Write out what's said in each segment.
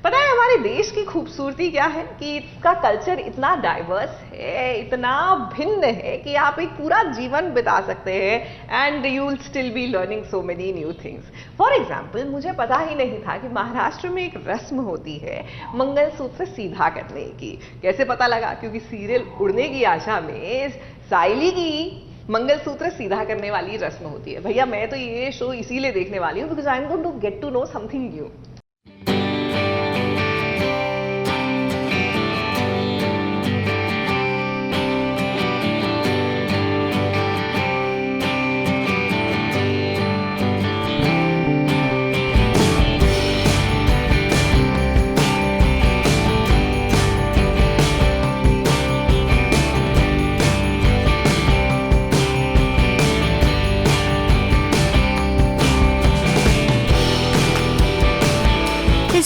पता है हमारे देश की खूबसूरती क्या है कि इसका कल्चर इतना डाइवर्स है, इतना भिन्न है कि आप एक पूरा जीवन बिता सकते हैं and you will still be learning so many new things. For example, मुझे पता ही नहीं था कि महाराष्ट्र में एक रस्म होती है मंगलसूत्र सीधा करने की। कैसे पता लगा? क्योंकि सीरियल उड़ने की आशा में साइली की मंगलसूत्र सीधा करने वाली रस्म होती है। भैया मैं तो ये शो इसीलिए देखने वाली हूँ because I am going to get to know something new.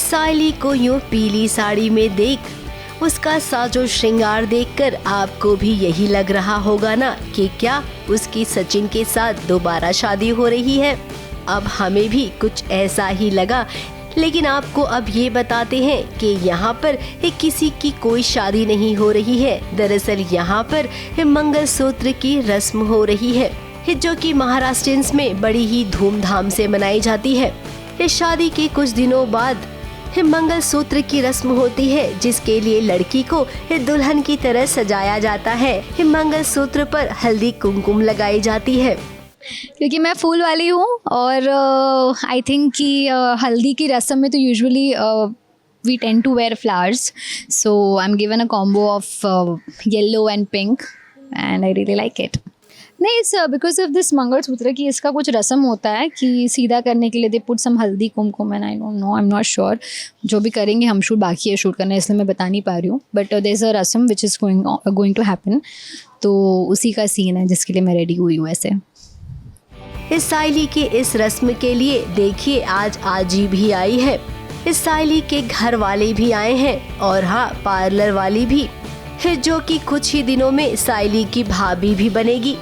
Saili को यूं पीली साड़ी में देख, उसका साजो श्रृंगार देखकर आपको भी यही लग रहा होगा ना कि क्या उसकी सचिन के साथ दोबारा शादी हो रही है। अब हमें भी कुछ ऐसा ही लगा, लेकिन आपको अब ये बताते हैं कि यहाँ पर किसी की कोई शादी नहीं हो रही है। दरअसल यहाँ पर मंगलसूत्र की रस्म हो रही है, जो कि महाराष्ट्रियंस में बड़ी ही धूमधाम से मनाई जाती है। इस शादी के कुछ दिनों बाद मंगलसूत्र की रस्म होती है, जिसके लिए लड़की को दुल्हन की तरह सजाया जाता है। मंगलसूत्र पर हल्दी कुमकुम लगाई जाती है। क्योंकि मैं फूल वाली हूँ और आई थिंक कि हल्दी की रस्म में तो usually we tend to wear flowers, so I am given a combo of yellow and pink and I really like it. नहीं sir, because of this mangalsutra की इसका कुछ रस्म होता है कि सीधा करने के लिए दे put some haldi kumkum and I don't know, I am not sure. जो भी करेंगे हम, शूट बाकी है शूट करना, इसलिए मैं बता नहीं पा रही हूँ, बट देयर इज़ अ रस्म which is going to happen, तो उसी का सीन है जिसके लिए मैं रेडी हुई हूँ ऐसे। इस साइली के इस रस्म के लिए देखिए आज आजी भी आई है, इस साइली के घर वाले भी आए हैं और हाँ पार्लर वाली भी, जो कि कुछ ही दिनों में साइली की भाभी भी बनेगी।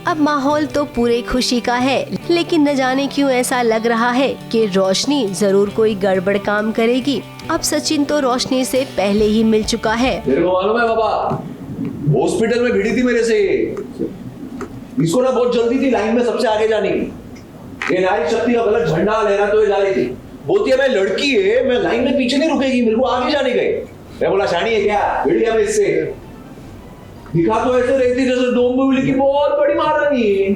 अब माहौल तो पूरे खुशी का है, लेकिन न जाने क्यों ऐसा लग रहा है कि रोशनी जरूर कोई गड़बड़ काम करेगी। अब सचिन तो रोशनी से पहले ही मिल चुका है। मेरे को मालूम है बाबा, हॉस्पिटल में भिड़ी थी मेरे से। इसको ना बहुत जल्दी थी लाइन में सबसे आगे जाने की। ये नारी शक्ति का गलत झंडा लहराते हुए जा रही थी। बोलती है मैं लड़की है, मैं लाइन में पीछे नहीं रुकेगी, मेरे को आगे जाने गए। मैं बोला शानी है क्या, भिड़िया में इससे दिखा तो ऐसे रहती जैसे डोंबिवली की बहुत बड़ी महारानी है।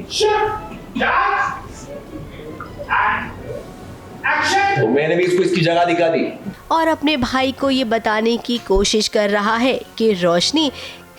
तो मैंने भी इसको इसकी जगह दिखा दी और अपने भाई को ये बताने की कोशिश कर रहा है कि रोशनी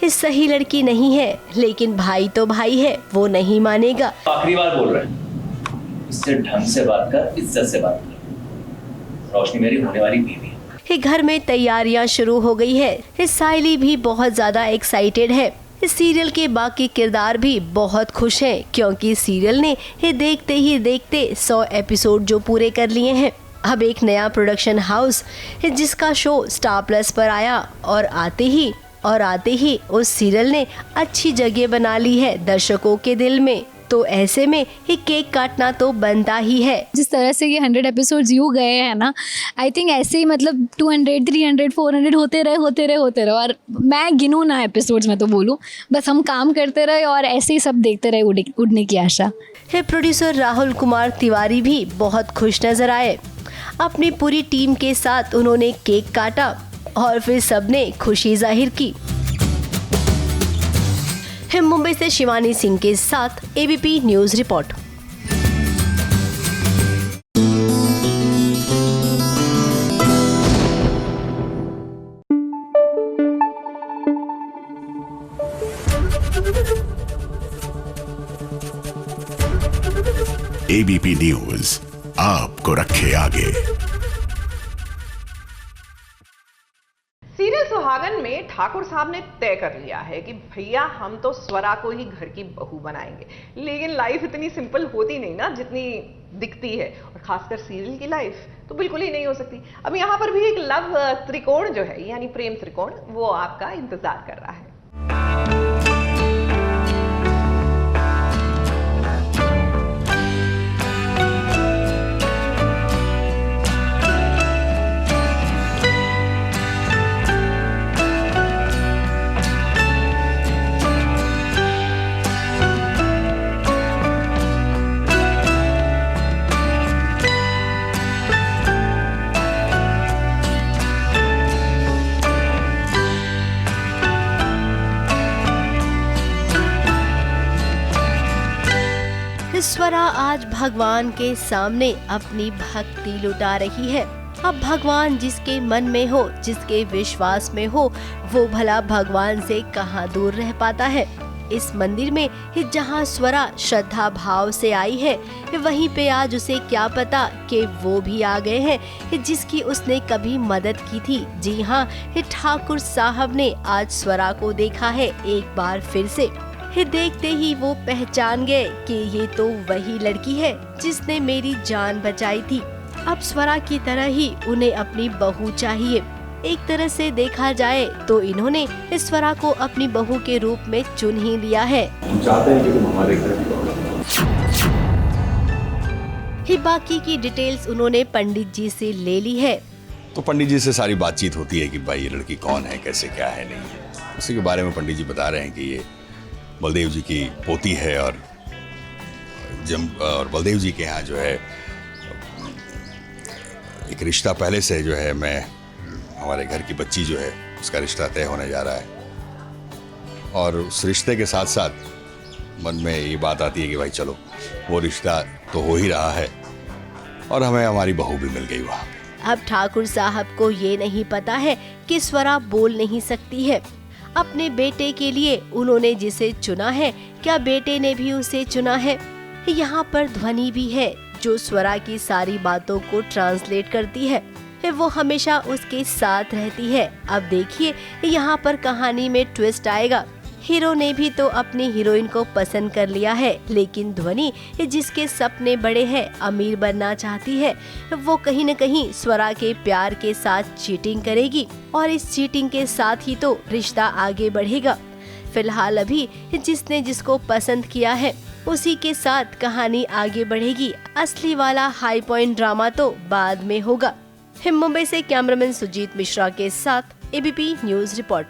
सही लड़की नहीं है, लेकिन भाई तो भाई है, वो नहीं मानेगा। आखिरी बार बोल रहे हैं, इससे ढंग से बात कर, इज्जत से बात कर। रोशनी मेरी होने वाली बीवी है। घर में तैयारियां शुरू हो गई है। साइली भी बहुत ज्यादा एक्साइटेड है। इस सीरियल के बाकी किरदार भी बहुत खुश हैं, क्योंकि सीरियल ने देखते ही देखते 100 एपिसोड जो पूरे कर लिए हैं। अब एक नया प्रोडक्शन हाउस जिसका शो स्टार प्लस पर आया और आते ही उस सीरियल ने अच्छी जगह बना ली है दर्शकों के दिल में। तो ऐसे में ही केक काटना तो बनता ही है। जिस तरह से ये 100 एपिसोड्स यूँ गए हैं ना, आई थिंक ऐसे ही मतलब 200, 300, 400 होते रहे और मैं गिनूँ ना एपिसोड्स में तो बोलूँ, बस हम काम करते रहे और ऐसे ही सब देखते रहे उड़ने की आशा है। प्रोड्यूसर राहुल कुमार तिवारी भी बहुत खुश नजर आए। अपनी पूरी टीम के साथ उन्होंने केक काटा और फिर सबने खुशी जाहिर की। मुंबई से शिवानी सिंह के साथ ABP news report. ABP news आपको रखे आगे। सीरियल सुहागन में ठाकुर साहब ने तय कर लिया है कि भैया हम तो स्वरा को ही घर की बहू बनाएंगे, लेकिन लाइफ इतनी सिंपल होती नहीं ना जितनी दिखती है, और खासकर सीरियल की लाइफ तो बिल्कुल ही नहीं हो सकती। अब यहाँ पर भी एक लव त्रिकोण जो है, यानी प्रेम त्रिकोण, वो आपका इंतजार कर रहा है। स्वरा आज भगवान के सामने अपनी भक्ति लुटा रही है। अब भगवान जिसके मन में हो, जिसके विश्वास में हो, वो भला भगवान से कहाँ दूर रह पाता है। इस मंदिर में जहाँ स्वरा श्रद्धा भाव से आई है, वहीं पे आज उसे क्या पता कि वो भी आ गए हैं जिसकी उसने कभी मदद की थी। जी हाँ, ठाकुर साहब ने आज स्वरा को देखा है एक बार फिर से। देखते ही वो पहचान गए कि ये तो वही लड़की है जिसने मेरी जान बचाई थी। अब स्वरा की तरह ही उन्हें अपनी बहू चाहिए। एक तरह से देखा जाए तो इन्होंने इस स्वरा को अपनी बहू के रूप में चुन ही लिया है। चाहते हैं कि तुम हमारे घर ही बाकी की डिटेल्स उन्होंने पंडित जी से ले ली है। तो पंडित जी से सारी बातचीत होती है कि भाई ये लड़की कौन है, कैसे क्या है, नहीं है। उसी के बारे में पंडित जी बता रहे हैं कि ये बलदेव जी की पोती है और बलदेव जी के यहाँ जो है एक रिश्ता पहले से जो है, मैं हमारे घर की बच्ची जो है उसका रिश्ता तय होने जा रहा है। और उस रिश्ते के साथ साथ मन में ये बात आती है कि भाई चलो वो रिश्ता तो हो ही रहा है और हमें हमारी बहू भी मिल गई वहाँ पे। अब ठाकुर साहब को ये नहीं पता है कि स्वरा बोल नहीं सकती है। अपने बेटे के लिए उन्होंने जिसे चुना है, क्या बेटे ने भी उसे चुना है? यहाँ पर ध्वनि भी है जो स्वरा की सारी बातों को ट्रांसलेट करती है। वो हमेशा उसके साथ रहती है। अब देखिए यहाँ पर कहानी में ट्विस्ट आएगा। हीरो ने भी तो अपनी हीरोइन को पसंद कर लिया है, लेकिन ध्वनि जिसके सपने बड़े हैं, अमीर बनना चाहती है, वो कहीं न कहीं स्वरा के प्यार के साथ चीटिंग करेगी और इस चीटिंग के साथ ही तो रिश्ता आगे बढ़ेगा। फिलहाल अभी जिसने जिसको पसंद किया है उसी के साथ कहानी आगे बढ़ेगी। असली वाला हाई पॉइंट ड्रामा तो बाद में होगा। मुंबई से कैमरामैन सुजीत मिश्रा के साथ ABP news report.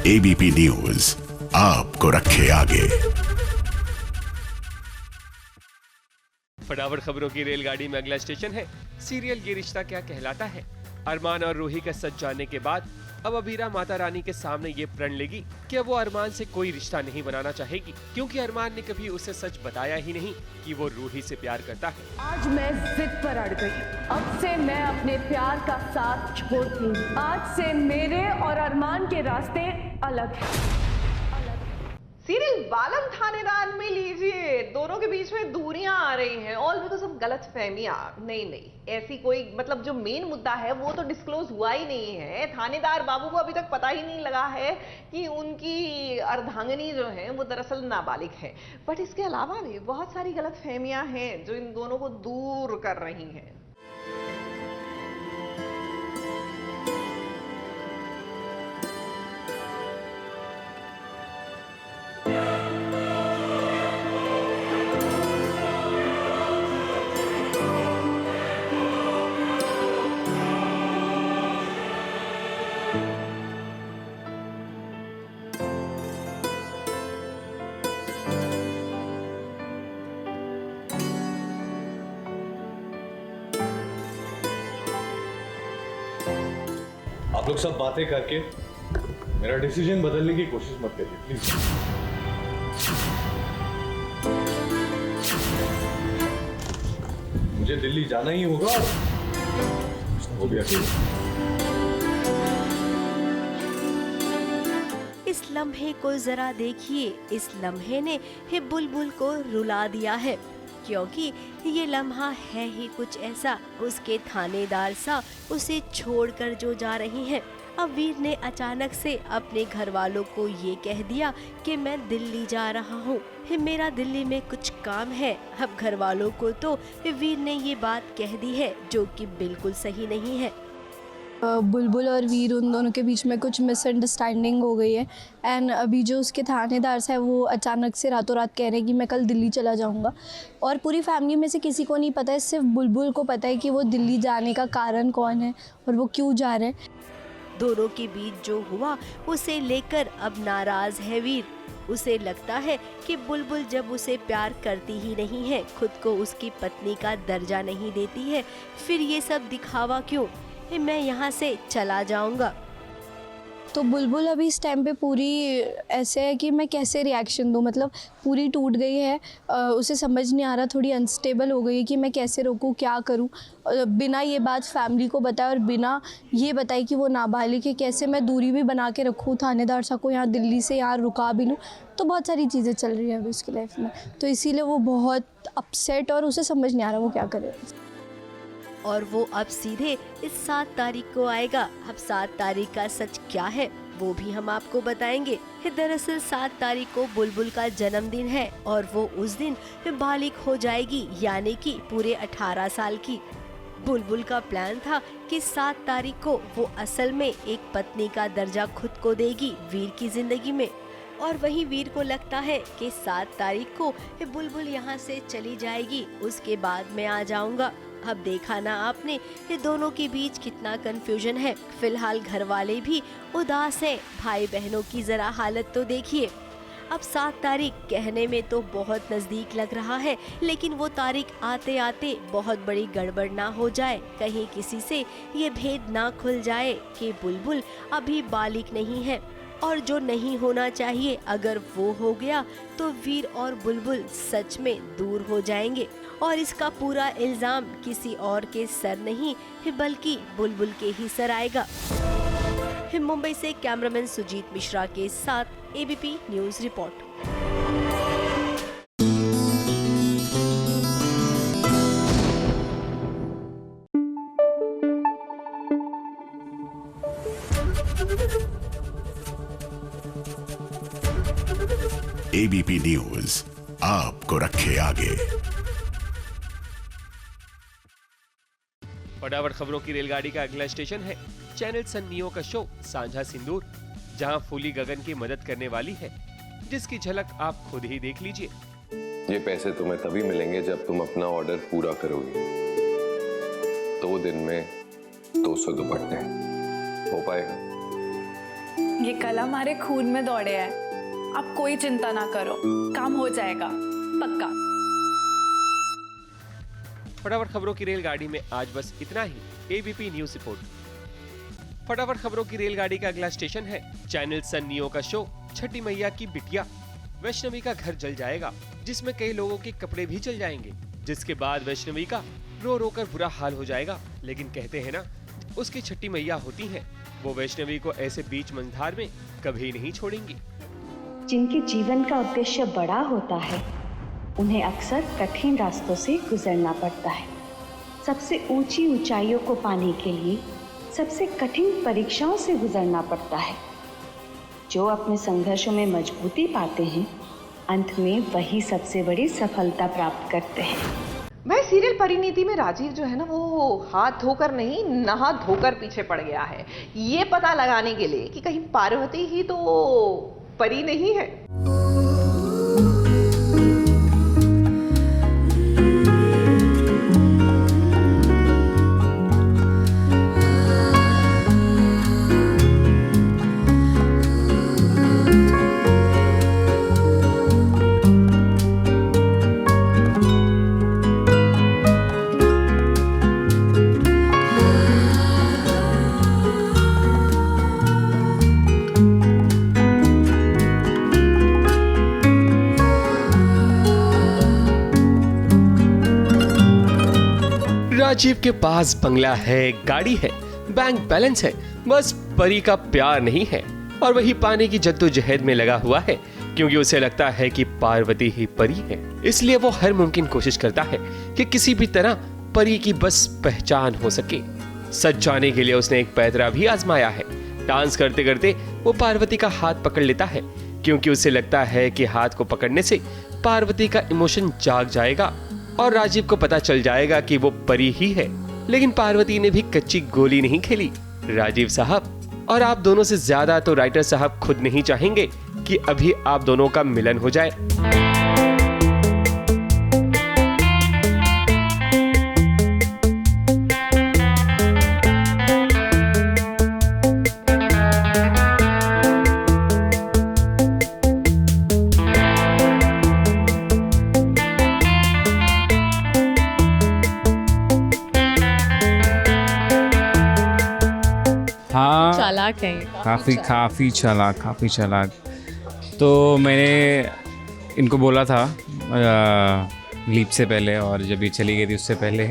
ABP news आपको रखे आगे। फटाफट खबरों की रेलगाड़ी में अगला स्टेशन है सीरियल ये रिश्ता क्या कहलाता है। अरमान और रूही का सच जानने के बाद अब अबीरा माता रानी के सामने ये प्रण लेगी कि वो अरमान से कोई रिश्ता नहीं बनाना चाहेगी, क्योंकि अरमान ने कभी उसे सच बताया ही नहीं कि वो रूही से प्यार करता है। आज मैं जिद पर अड़ गई। अब से मैं अपने प्यार का साथ छोड़ती हूँ। आज से मेरे और अरमान के रास्ते अलग हैं। सीरियल बालम थानेदार में लीजिए, दोनों के बीच में दूरियां आ रही हैं, ऑल बिकॉज ऑफ गलत फहमियां। नहीं, ऐसी कोई मतलब जो मेन मुद्दा है वो तो डिस्क्लोज हुआ ही नहीं है। थानेदार बाबू को अभी तक पता ही नहीं लगा है कि उनकी अर्धांगिनी जो है वो दरअसल नाबालिग है। बट इसके अलावा भी बहुत सारी गलत फहमियां हैं जो इन दोनों को दूर कर रही हैं। आप लोग सब बातें करके मेरा डिसीजन बदलने की कोशिश मत करिए प्लीज। मुझे दिल्ली जाना ही होगा, वो भी अकेले। इस लम्हे को जरा देखिए। इस लम्हे ने बुलबुल को रुला दिया है, क्योंकि ये लम्हा है ही कुछ ऐसा। उसके थानेदार सा उसे छोड़कर जो जा रही हैं। अब वीर ने अचानक से अपने घर वालों को ये कह दिया कि मैं दिल्ली जा रहा हूँ, मेरा दिल्ली में कुछ काम है। अब घर वालों को तो वीर ने ये बात कह दी है जो कि बिल्कुल सही नहीं है। बुलबुल और वीर उन दोनों के बीच में कुछ मिसअंडरस्टैंडिंग हो गई है एंड अभी जो उसके थानेदार है वो अचानक से रातों रात कह रहे हैं कि मैं कल दिल्ली चला जाऊंगा, और पूरी फैमिली में से किसी को नहीं पता है, सिर्फ बुलबुल को पता है कि वो दिल्ली जाने का कारण कौन है और वो क्यों जा रहे हैं। दोनों के बीच जो हुआ उसे लेकर अब नाराज है वीर। उसे लगता है कि बुलबुल जब उसे प्यार करती ही नहीं है, खुद को उसकी पत्नी का दर्जा नहीं देती है, फिर ये सब दिखावा क्यों? मैं यहाँ से चला जाऊँगा। तो बुलबुल अभी इस टाइम पे पूरी ऐसे है कि मैं कैसे रिएक्शन दूँ, मतलब पूरी टूट गई है। उसे समझ नहीं आ रहा, थोड़ी अनस्टेबल हो गई है कि मैं कैसे रोकूँ, क्या करूँ। बिना ये बात फैमिली को बताए और बिना ये बताए कि वो नाबालिग है, कैसे मैं दूरी भी बना के रखूँ थानेदार साहब को, यहाँ दिल्ली से यहाँ रुका भी लूँ। तो बहुत सारी चीज़ें चल रही है अभी उसकी लाइफ में, तो इसीलिए वो बहुत अपसेट और उसे समझ नहीं आ रहा वो क्या करे। और वो अब सीधे इस 7 तारीख को आएगा। अब 7 तारीख का सच क्या है वो भी हम आपको बताएंगे। दरअसल 7 तारीख को बुलबुल का जन्मदिन है और वो उस दिन बालिग हो जाएगी, यानी कि पूरे 18 साल की। बुलबुल का प्लान था कि 7 तारीख को वो असल में एक पत्नी का दर्जा खुद को देगी वीर की जिंदगी में, और वहीं वीर को लगता है कि 7 तारीख को बुलबुल यहाँ से चली जाएगी, उसके बाद मैं आ जाऊंगा। अब देखा ना आपने ये दोनों के बीच कितना कंफ्यूजन है। फिलहाल घर वाले भी उदास हैं, भाई बहनों की जरा हालत तो देखिए। अब 7 तारीख कहने में तो बहुत नजदीक लग रहा है, लेकिन वो तारीख आते आते बहुत बड़ी गड़बड़ ना हो जाए, कहीं किसी से ये भेद ना खुल जाए कि बुलबुल अभी बालिग नहीं है, और जो नहीं होना चाहिए अगर वो हो गया तो वीर और बुलबुल सच में दूर हो जाएंगे। और इसका पूरा इल्जाम किसी और के सर नहीं बल्कि बुलबुल के ही सर आएगा। मुंबई से कैमरामैन सुजीत मिश्रा के साथ ABP news report. ABP news आपको रखे आगे। फटाफट खबरों की रेलगाड़ी का अगला स्टेशन है चैनल सन नियो का शो सांझा सिंदूर, जहां फूली गगन की मदद करने वाली है, जिसकी झलक आप खुद ही देख लीजिए। ये पैसे तुम्हें तभी मिलेंगे जब तुम अपना ऑर्डर पूरा करोगे। 2 दिन में 200 दुपट्टे हो पाएगा? ये कला हमारे खून में दौड़े है, आप कोई चिंता ना करो, काम हो जाएगा पक्का। फटाफट खबरों की रेलगाड़ी में आज बस इतना ही। ABP news report. फटाफट खबरों की रेलगाड़ी का अगला स्टेशन है चैनल सन नियो का शो छठी मैया की बिटिया। वैष्णवी का घर जल जाएगा, जिसमें कई लोगों के कपड़े भी जल जाएंगे, जिसके बाद वैष्णवी का रो रो कर बुरा हाल हो जाएगा। लेकिन कहते हैं ना, उसकी छठी मैया होती है, वो वैष्णवी को ऐसे बीच मंझधार में कभी नहीं छोड़ेंगी। जिनके जीवन का उद्देश्य बड़ा होता है, उन्हें अक्सर कठिन रास्तों से गुजरना पड़ता है। सबसे ऊंची ऊंचाइयों को पाने के लिए सबसे कठिन परीक्षाओं से गुजरना पड़ता है। जो अपने संघर्षों में मजबूती पाते हैं, अंत में वही सबसे बड़ी सफलता प्राप्त करते हैं। वह सीरियल परिणीति में राजीव जो है ना, वो हाथ धोकर नहीं नहा धोकर पीछे पड़ गया है, ये पता लगाने के लिए कि कहीं पार्वती ही तो परी नहीं है। राजीव के पास बंगला है, गाड़ी है, बैंक बैलेंस है, बस परी का प्यार नहीं है, और वही पाने की जद्दोजहद में लगा हुआ है, क्योंकि उसे लगता है कि पार्वती ही परी है। इसलिए वो हर मुमकिन कोशिश करता है कि किसी भी तरह परी की बस पहचान हो सके। सच जाने के लिए उसने एक पैतरा भी आजमाया है। डांस करते करते वो पार्वती का हाथ पकड़ लेता है, क्योंकि उसे लगता है कि हाथ को पकड़ने से पार्वती का इमोशन जाग जाएगा और राजीव को पता चल जाएगा कि वो परी ही है। लेकिन पार्वती ने भी कच्ची गोली नहीं खेली। राजीव साहब और आप दोनों से ज्यादा तो राइटर साहब खुद नहीं चाहेंगे कि अभी आप दोनों का मिलन हो जाए। चालाक हैं ये। काफ़ी चालाक। तो मैंने इनको बोला था लीप से पहले और जब ये चली गई थी उससे पहले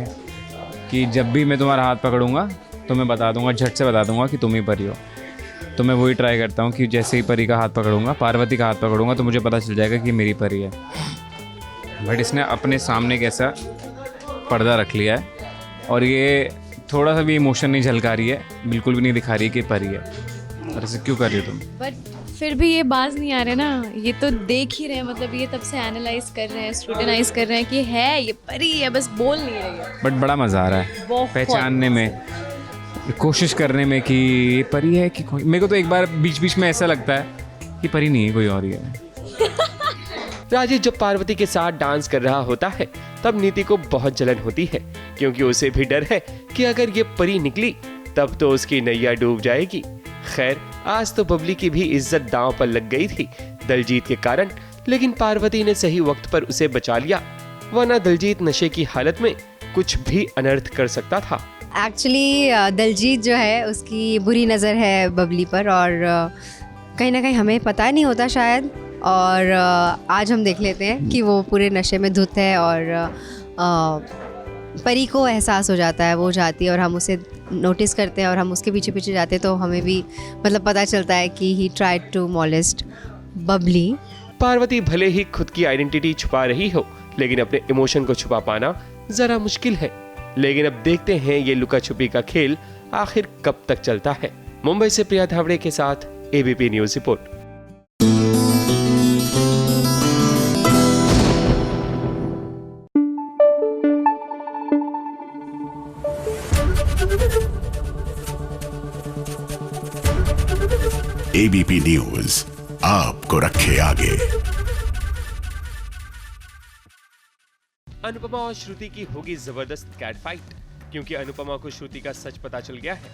कि जब भी मैं तुम्हारा हाथ पकड़ूंगा तो मैं बता दूंगा, झट से बता दूंगा कि तुम ही परी हो। तो मैं वही ट्राई करता हूँ कि जैसे ही परी का हाथ पकड़ूंगा, पार्वती का हाथ पकड़ूंगा तो मुझे पता चल जाएगा कि मेरी परी है। बट इसने अपने सामने कैसा पर्दा रख लिया है और ये थोड़ा सा भी इमोशन नहीं झलका रही है, बिल्कुल भी नहीं दिखा रही है कि परी है। और ऐसे क्यों कर रही हो तुम? बट फिर भी ये बाज नहीं आ रहे ना, ये तो देख ही रहे हैं, मतलब ये तब से एनालाइज कर रहे हैं, स्क्रूटिनाइज कर रहे हैं कि है ये परी है, बस बोल नहीं रही है। बट बड़ा मज़ा आ रहा है पहचानने में, कोशिश करने में कि ये परी है कि कोई। मेरे को तो एक बार बीच बीच में ऐसा लगता है कि परी नहीं है, कोई और ही है। राजेश जब पार्वती के साथ डांस कर रहा होता है तब नीति को बहुत जलन होती है, क्योंकि उसे भी डर है कि अगर ये परी निकली तब तो उसकी नैया डूब जाएगी। खैर आज तो बबली की भी इज्जत दांव पर लग गई थी दलजीत के कारण, लेकिन पार्वती ने सही वक्त पर उसे बचा लिया, वरना दलजीत नशे की हालत में कुछ भी अनर्थ कर सकता था। एक्चुअली दलजीत जो है उसकी बुरी नज़र है बबली पर और कहीं ना कहीं हमें पता नहीं होता शायद, और आज हम देख लेते हैं कि वो पूरे नशे में धुत है और परी को एहसास हो जाता है, वो जाती है और हम उसे नोटिस करते हैं और हम उसके पीछे पीछे जाते हैं, तो हमें भी मतलब पता चलता है कि he tried to molest Babli. Parvati भले ही खुद की आइडेंटिटी छुपा रही हो, लेकिन अपने इमोशन को छुपा पाना जरा मुश्किल है। लेकिन अब देखते हैं ये लुका छुपी का खेल आखिर कब तक चलता है। मुंबई से प्रिया धावड़े के साथ ABP news report. ABP news आपको रखे आगे। अनुपमा और श्रुति की होगी जबरदस्त कैट फाइट, क्योंकि अनुपमा को श्रुति का सच पता चल गया है।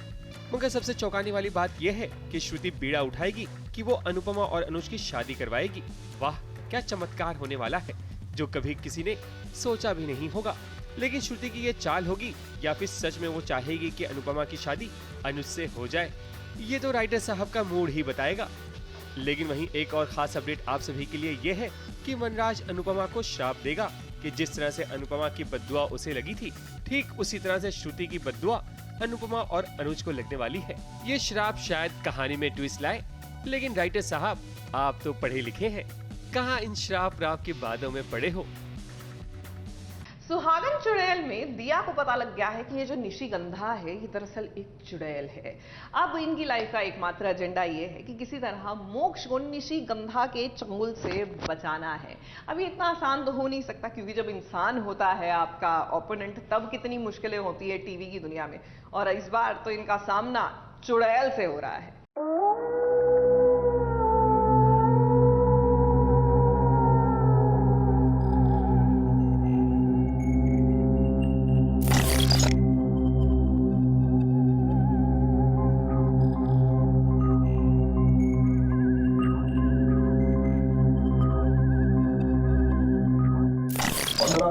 मगर सबसे चौंकाने वाली बात यह है कि श्रुति बीड़ा उठाएगी कि वो अनुपमा और अनुज की शादी करवाएगी। वाह क्या चमत्कार होने वाला है, जो कभी किसी ने सोचा भी नहीं होगा। लेकिन श्रुति की ये चाल होगी या फिर सच में वो चाहेगी कि अनुपमा की शादी अनुज से हो जाए, ये तो राइटर साहब का मूड ही बताएगा। लेकिन वहीं एक और खास अपडेट आप सभी के लिए ये है कि वनराज अनुपमा को श्राप देगा कि जिस तरह से अनुपमा की बद्दुआ उसे लगी थी, ठीक उसी तरह से श्रुति की बद्दुआ अनुपमा और अनुज को लगने वाली है। ये श्राप शायद कहानी में ट्विस्ट लाए, लेकिन राइटर साहब आप तो पढ़े लिखे हैं, कहाँ इन श्राप राप के बादों में पड़े हो। सुहागन चुड़ैल में दिया को पता लग गया है कि ये जो निशिगंधा है ये दरअसल एक चुड़ैल है। अब इनकी लाइफ का एकमात्र एजेंडा ये है कि किसी तरह मोक्ष को निशिगंधा के चंगुल से बचाना है। अब ये इतना आसान तो हो नहीं सकता, क्योंकि जब इंसान होता है आपका ओपोनेंट तब कितनी मुश्किलें होती है टीवी की दुनिया में, और इस बार तो इनका सामना चुड़ैल से हो रहा है।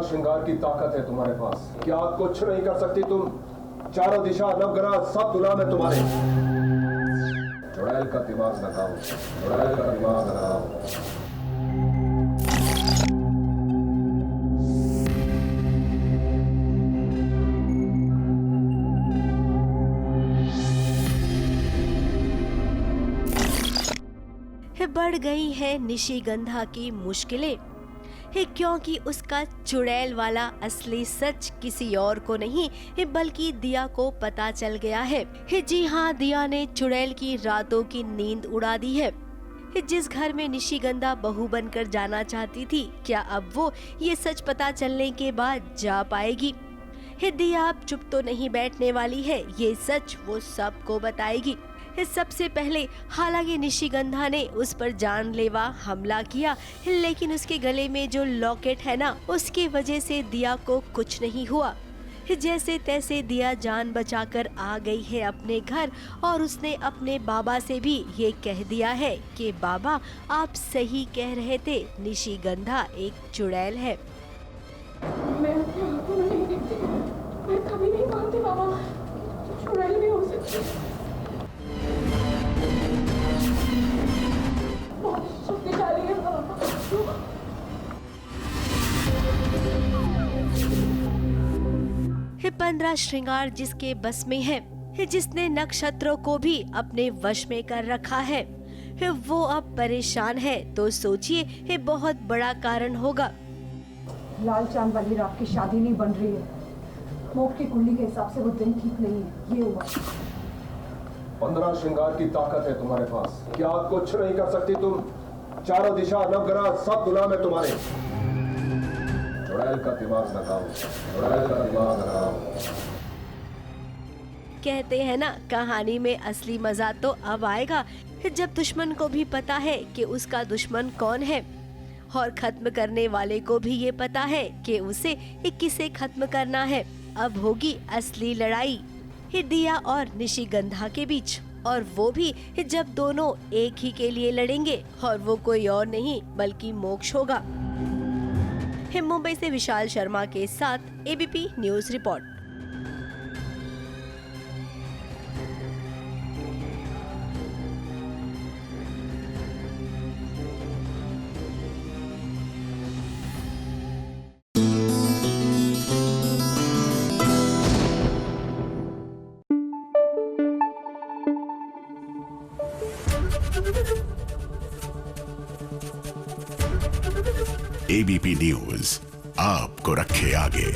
श्रृंगार की ताकत है तुम्हारे पास, क्या कुछ नहीं कर सकती तुम? चारों दिशा नवग्रह सब गुलाम है तुम्हारे। चुड़ैल का दिमाग लगाओ, चुड़ैल का दिमाग लगाओ। बढ़ गई है निशिगंधा की मुश्किलें है, क्योंकि उसका चुड़ैल वाला असली सच किसी और को नहीं है बल्कि दिया को पता चल गया है। जी हाँ, दिया ने चुड़ैल की रातों की नींद उड़ा दी है। जिस घर में निशिगंधा बहू बनकर जाना चाहती थी, क्या अब वो ये सच पता चलने के बाद जा पाएगी? दिया अब चुप तो नहीं बैठने वाली है, ये सच वो सबको बताएगी। सबसे पहले हालांकि निशिगंधा ने उस पर जानलेवा हमला किया, लेकिन उसके गले में जो लॉकेट है ना, उसकी वजह से दिया को कुछ नहीं हुआ। जैसे तैसे दिया जान बचाकर आ गई है अपने घर, और उसने अपने बाबा से भी ये कह दिया है कि बाबा आप सही कह रहे थे, निशिगंधा एक चुड़ैल है। मैं अपनी आंखों में नहीं देखती, मैं कभी नहीं मानती बाबा, चुड़ैल भी हो सकती है। 15 श्रृंगार जिसके बस में है, जिसने नक्षत्रों को भी अपने वश में कर रखा है, वो अब परेशान है, तो सोचिए ये बहुत बड़ा कारण होगा। लाल चांद वाली रात की शादी नहीं बन रही है। मोख की कुंडली के हिसाब से वो दिन ठीक नहीं है। ये हुआ 15 श्रृंगार की ताकत है तुम्हारे पास। क्या कुछ नहीं कर सकती तुम? चारों दिशा नवग्रह सब गुलाम है तुम्हारे। चुड़ैल का दिमाग लगाओ, चुड़ैल का दिमाग लगाओ। कहते हैं ना, कहानी में असली मजा तो अब आएगा जब दुश्मन को भी पता है कि उसका दुश्मन कौन है, और खत्म करने वाले को भी ये पता है कि उसे किसे खत्म करना है। अब होगी असली लड़ाई दिया और निशिगंधा के बीच, और वो भी जब दोनों एक ही के लिए लड़ेंगे, और वो कोई और नहीं बल्कि मोक्ष होगा। मुंबई से विशाल शर्मा के साथ ABP news report. ABP news आपको रखे आगे।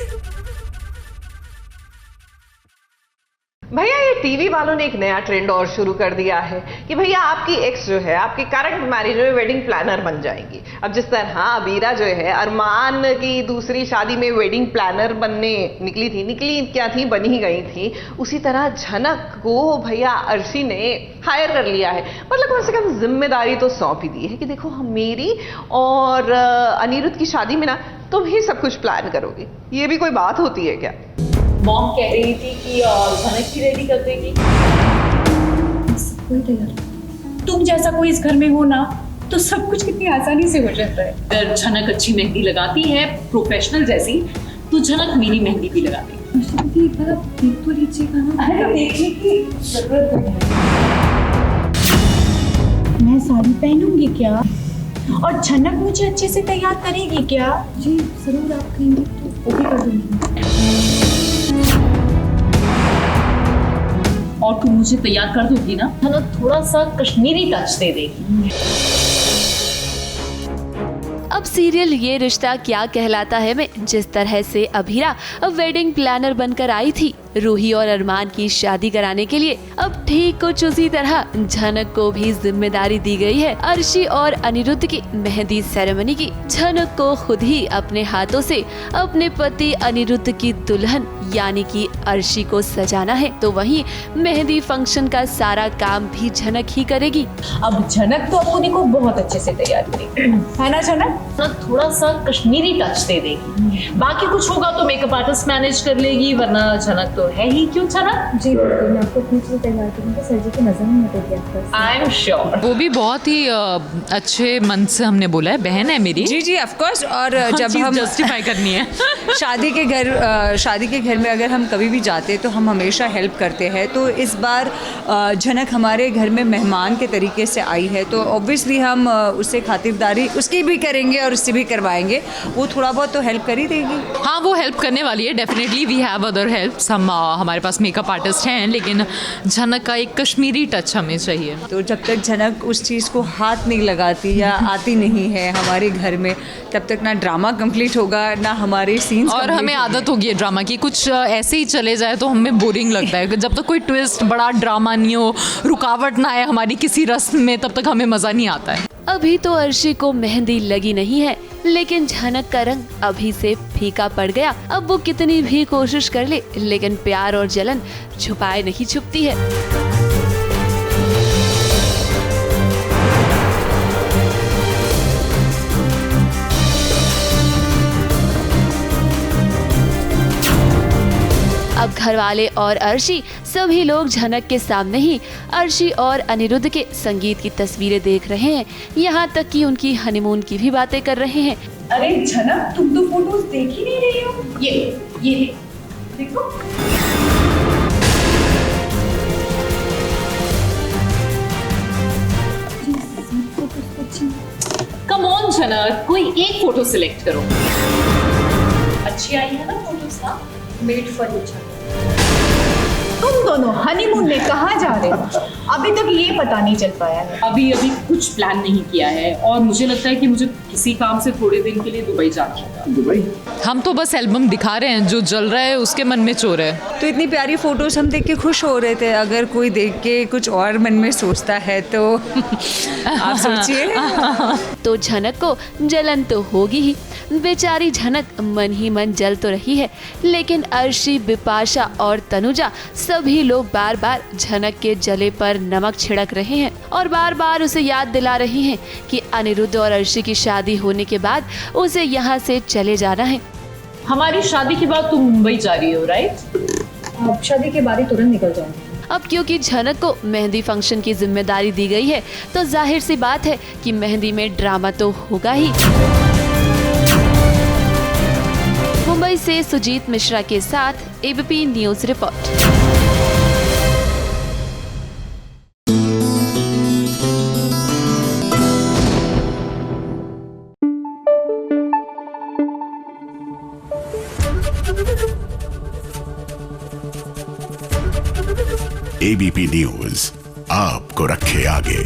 भैया ये टीवी वालों ने एक नया ट्रेंड और शुरू कर दिया है कि भैया आपकी एक्स जो है आपके करंट मैरिज में वेडिंग प्लानर बन जाएंगी। अब जिस तरह अबीरा जो है अरमान की दूसरी शादी में वेडिंग प्लानर बनने निकली क्या थी, बन ही गई थी, उसी तरह झनक को भैया अर्शी ने हायर कर लिया है। मतलब कम से कम जिम्मेदारी तो सौंप ही दी है कि देखो हम मेरी और अनिरुद्ध की शादी में ना तुम ही सब कुछ प्लान करोगी। ये भी कोई बात होती है क्या? मॉम कह रही थी कि झनक की रेडी कर देगी। तुम जैसा कोई इस घर में हो ना तो सब कुछ कितनी आसानी से हो जाता है। अगर झनक अच्छी मेहंदी लगाती है प्रोफेशनल जैसी, तो झनक मेरी मेहंदी भी लगा देगी। एक बार देख तो लीजिएगा ना। अरे देखने की जरूरत नहीं है। मैं साड़ी पहनूंगी क्या? और झनक मुझे अच्छे से तैयार करेगी क्या? जी जरूर, आप कहेंगे तो वो भी कर दूंगी। और तुम मुझे तैयार कर दोगी ना? झनक थोड़ा सा कश्मीरी टच दे देगी। अब सीरियल ये रिश्ता क्या कहलाता है में जिस तरह से अभीरा अब वेडिंग प्लानर बनकर आई थी रूही और अरमान की शादी कराने के लिए, अब ठीक कुछ उसी तरह झनक को भी जिम्मेदारी दी गई है अर्शी और अनिरुद्ध की मेहंदी सेरेमनी की। झनक को खुद ही अपने हाथों से अपने पति अनिरुद्ध की दुल्हन यानी कि अर्शी को सजाना है, तो वहीं मेहंदी फंक्शन का सारा काम भी झनक ही करेगी। अब झनक तो अपने को बहुत अच्छे से तैयार करेगी, है ना झनक? थोड़ा सा कश्मीरी टच दे देगी, बाकी कुछ होगा तो मेकअप आर्टिस्ट मैनेज कर लेगी, वरना झनक तो है ही। क्यों झनक? जी बिल्कुल, मैं आपको अपनी चीज तैयार करूंगी, सर जी की नजर नहीं हटेगी आपको। I am sure. वो भी बहुत ही अच्छे मन से हमने बोला है, बहन है मेरी। जी जी ऑफ कोर्स। और जब हम जस्टिफाई करनी है शादी के घर में अगर हम कभी भी जाते हैं तो हम हमेशा हेल्प करते हैं। तो इस बार झनक हमारे घर में मेहमान के तरीके से आई है, तो ऑब्वियसली हम उससे खातिरदारी उसकी भी करेंगे और उससे भी करवाएंगे। वो थोड़ा बहुत तो हेल्प कर ही देगी। हाँ, वो हेल्प करने वाली है definitely. We have other helps, हम हमारे पास मेकअप आर्टिस्ट हैं, लेकिन झनक का एक कश्मीरी टच हमें चाहिए। तो जब तक झनक उस चीज़ को हाथ नहीं लगाती या आती नहीं है हमारे घर में, तब तक ना ड्रामा कंप्लीट होगा ना हमारे सीन्स। और हमें आदत होगी है ड्रामा की, कुछ ऐसे ही चले जाए तो हमें बोरिंग लगता है। जब तक कोई ट्विस्ट, बड़ा ड्रामा नहीं हो, रुकावट ना आए हमारी किसी रस्म में, तब तक हमें मज़ा नहीं आता है। अभी तो अर्शी को मेहंदी लगी नहीं है, लेकिन झनक का रंग अभी से फीका पड़ गया। अब वो कितनी भी कोशिश कर ले, लेकिन प्यार और जलन छुपाए नहीं छुपती है। अब घर वाले और अर्शी सभी लोग झनक के सामने ही अर्शी और अनिरुद्ध के संगीत की तस्वीरें देख रहे हैं। यहाँ तक कि उनकी हनीमून की भी बातें कर रहे हैं। अरे झनक, तुम तो फोटोज देख ही नहीं रही हो। ये देखो। कम ऑन झनक, कोई एक फोटो सिलेक्ट करो। अच्छी आई है ना फोटोज? हाँ, मेड फॉर यू झनक। तुम दोनों हनीमून में कहाँ जा रहे हो? अभी तक ये पता नहीं चल पाया है। अभी कुछ प्लान नहीं किया है और मुझे लगता है कि मुझे किसी काम से थोड़े दिन के लिए दुबई जाना होगा। दुबई? हम तो बस एल्बम दिखा रहे हैं, जो जल रहा है उसके मन में चोर है। तो इतनी प्यारी फोटोज हम देख के खुश हो रहे थे, अगर कोई देख के कुछ और मन में सोचता है तो आप सोचिए। तो झनक को जलन तो होगी ही, बेचारी झनक मन ही मन जल तो रही है, लेकिन अर्शी, बिपाशा और तनुजा सभी लोग बार बार झनक के जले पर नमक छिड़क रहे हैं और बार बार उसे याद दिला रहे हैं कि अनिरुद्ध और अर्शी की शादी होने के बाद उसे यहाँ से चले जाना है। हमारी शादी के बाद तुम मुंबई जा रही हो, राइट? अब शादी के बाद ही तुरंत निकल जाऊंगी। अब क्योंकि झनक को मेहंदी फंक्शन की जिम्मेदारी दी गई है, तो जाहिर सी बात है कि मेहंदी में ड्रामा तो होगा ही। मुंबई से सुजीत मिश्रा के साथ ABP news report. ABP news आपको रखे आगे।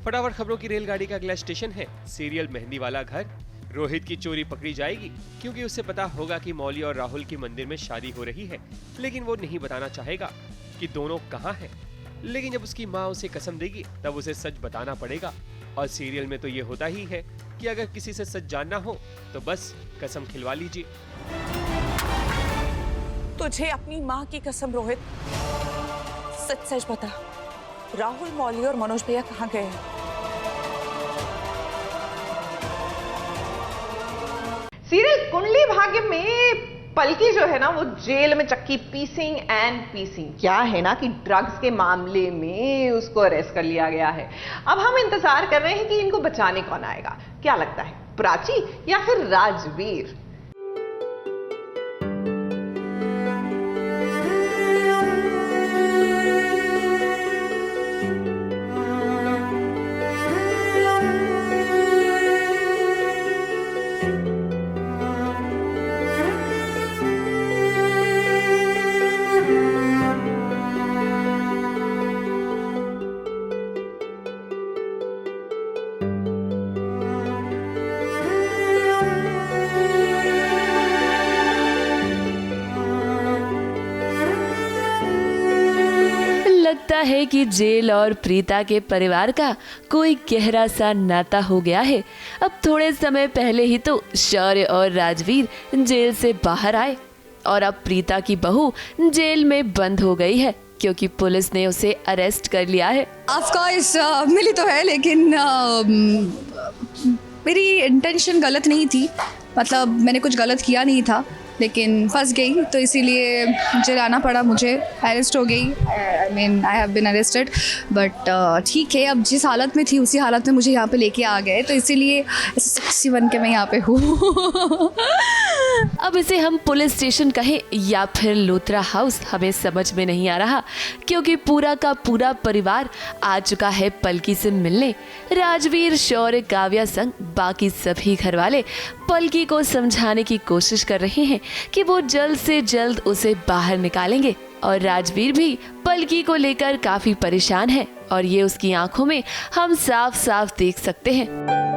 फटाफट खबरों की रेलगाड़ी का अगला स्टेशन है सीरियल मेहंदी वाला घर। रोहित की चोरी पकड़ी जाएगी क्योंकि उसे पता होगा कि मौली और राहुल की मंदिर में शादी हो रही है, लेकिन वो नहीं बताना चाहेगा कि दोनों कहाँ हैं। लेकिन जब उसकी माँ उसे कसम देगी तब उसे सच बताना पड़ेगा। और सीरियल में तो ये होता ही है कि अगर किसी से सच जानना हो तो बस कसम खिलवा लीजिए। तुझे अपनी माँ की कसम रोहित, सच सच बता, राहुल, मौली और मनोज भैया कहाँ गए हैं? सीरियल कुंडली भाग्य में पलकी जो है ना, वो जेल में चक्की पीसिंग एंड पीसिंग। क्या है ना कि ड्रग्स के मामले में उसको अरेस्ट कर लिया गया है। अब हम इंतजार कर रहे हैं कि इनको बचाने कौन आएगा। क्या लगता है, प्राची या फिर राजवीर? लगता है कि जेल और प्रीता के परिवार का कोई गहरा सा नाता हो गया है। अब थोड़े समय पहले ही तो शौर्य और राजवीर जेल से बाहर आए और अब प्रीता की बहू जेल में बंद हो गई है क्योंकि पुलिस ने उसे अरेस्ट कर लिया है। ऑफ कोर्स मिली तो है, लेकिन मेरी इंटेंशन गलत नहीं थी। मतलब मैंने कुछ गलत किया नहीं था, लेकिन फंस गई तो इसीलिए मुझे लाना पड़ा। मुझे अरेस्ट हो गई। I have been arrested, but ठीक है, अब जिस हालत में थी उसी हालत में मुझे यहाँ पे लेके आ गए, तो इसीलिए सेक्सी बन के मैं यहाँ पे हूँ। अब इसे हम पुलिस स्टेशन कहें या फिर लोथरा हाउस, हमें समझ में नहीं आ रहा, क्योंकि पूरा का पूरा परिवार आ चुका है पलकी से मिलने। राजवीर, शौर्य, काव्या संग बाकी सभी घर वाले पलकी को समझाने की कोशिश कर रहे हैं कि वो जल्द से जल्द उसे बाहर निकालेंगे। और राजवीर भी पलकी को लेकर काफी परेशान है और ये उसकी आंखों में हम साफ साफ देख सकते हैं।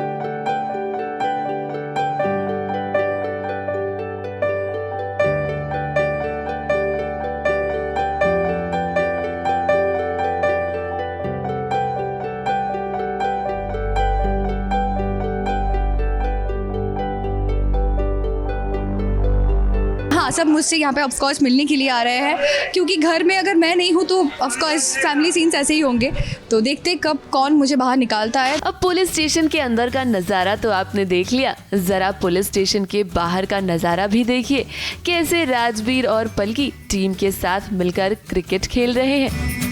हाँ, सब मुझसे यहाँ पे ऑफकोर्स मिलने के लिए आ रहे हैं, क्योंकि घर में अगर मैं नहीं हूँ तो ऑफकोर्स फैमिली सीन्स ऐसे ही होंगे। तो देखते कब कौन मुझे बाहर निकालता है। अब पुलिस स्टेशन के अंदर का नज़ारा तो आपने देख लिया, जरा पुलिस स्टेशन के बाहर का नज़ारा भी देखिए, कैसे राजवीर और पलकी टीम के साथ मिलकर क्रिकेट खेल रहे हैं।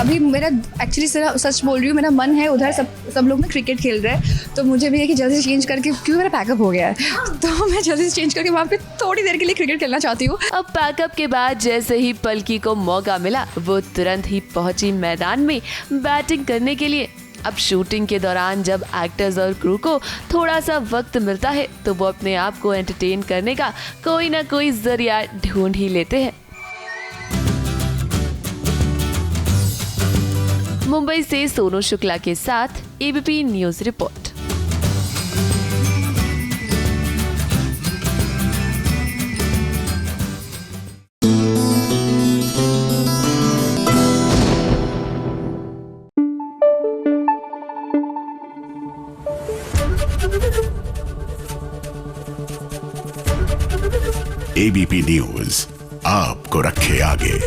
अभी मेरा एक्चुअली सच बोल रही हूँ, मेरा मन है उधर सब लोग ना क्रिकेट खेल रहे हैं, तो मुझे भी है कि जल्दी से चेंज करके, क्योंकि मेरा पैकअप हो गया है, तो मैं जल्दी से चेंज करके वहाँ पे थोड़ी देर के लिए क्रिकेट खेलना चाहती हूँ। अब पैकअप के बाद जैसे ही पलकी को मौका मिला वो तुरंत ही पहुंची मैदान में बैटिंग करने के लिए। अब शूटिंग के दौरान जब एक्टर्स और क्रू को थोड़ा सा वक्त मिलता है तो वो अपने आप को एंटरटेन करने का कोई ना कोई जरिया ढूंढ ही लेते हैं। मुंबई से सोनू शुक्ला के साथ ABP news report. ABP news आपको रखे आगे।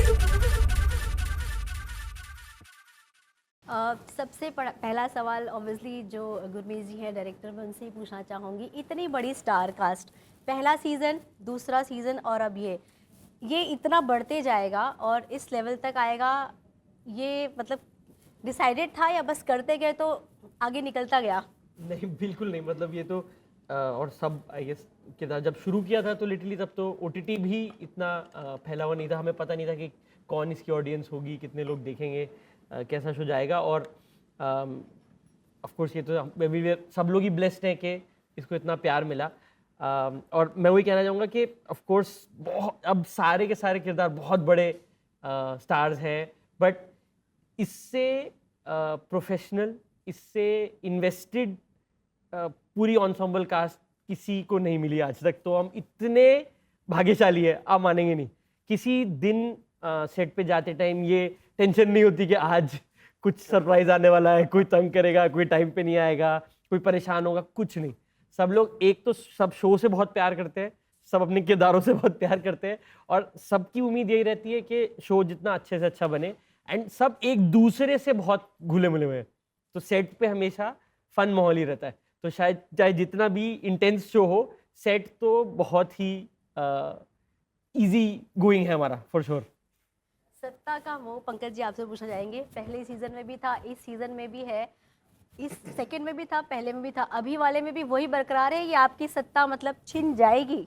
सबसे पहला सवाल ऑब्वियसली जो गुरमीत जी हैं डायरेक्टर, मैं उनसे ही पूछना चाहूँगी, इतनी बड़ी स्टार कास्ट, पहला सीज़न, दूसरा सीज़न और अब ये इतना बढ़ते जाएगा और इस लेवल तक आएगा, ये मतलब डिसाइडेड था या बस करते गए तो आगे निकलता गया? नहीं, बिल्कुल नहीं। मतलब ये तो और सब आई गेस कि जब शुरू किया था तो लिटरली तब तो ओटीटी भी इतना फैला हुआ नहीं था, हमें पता नहीं था कि कौन इसकी ऑडियंस होगी, कितने लोग देखेंगे, कैसा शो जाएगा। और ऑफ कोर्स ये तो सब लोग ही ब्लेस्ड हैं कि इसको इतना प्यार मिला। और मैं वही कहना चाहूँगा कि ऑफ कोर्स अब सारे के सारे किरदार बहुत बड़े स्टार्स हैं, बट इससे प्रोफेशनल, इससे इन्वेस्टेड पूरी एंसेम्बल कास्ट किसी को नहीं मिली आज तक। तो हम इतने भाग्यशाली है, आप मानेंगे नहीं। किसी दिन सेट पे जाते टाइम ये टेंशन नहीं होती कि आज कुछ सरप्राइज आने वाला है, कोई तंग करेगा, कोई टाइम पे नहीं आएगा, कोई परेशान होगा, कुछ नहीं। सब लोग एक तो सब शो से बहुत प्यार करते हैं, सब अपने किरदारों से बहुत प्यार करते हैं और सबकी उम्मीद यही रहती है कि शो जितना अच्छे से अच्छा बने। एंड सब एक दूसरे से बहुत घुले मिले हुए हैं, तो सेट पे हमेशा फन माहौल ही रहता है। तो शायद चाहे जितना भी इंटेंस शो हो, सेट तो बहुत ही इजी गोइंग है हमारा, फॉर श्योर। सत्ता का मोह, पंकज जी आपसे पूछना चाहेंगे, पहले सीजन में भी था, इस सीजन में भी है, इस सेकंड में भी था, पहले में भी था, अभी वाले में भी वही बरकरार है या आपकी सत्ता मतलब छिन जाएगी?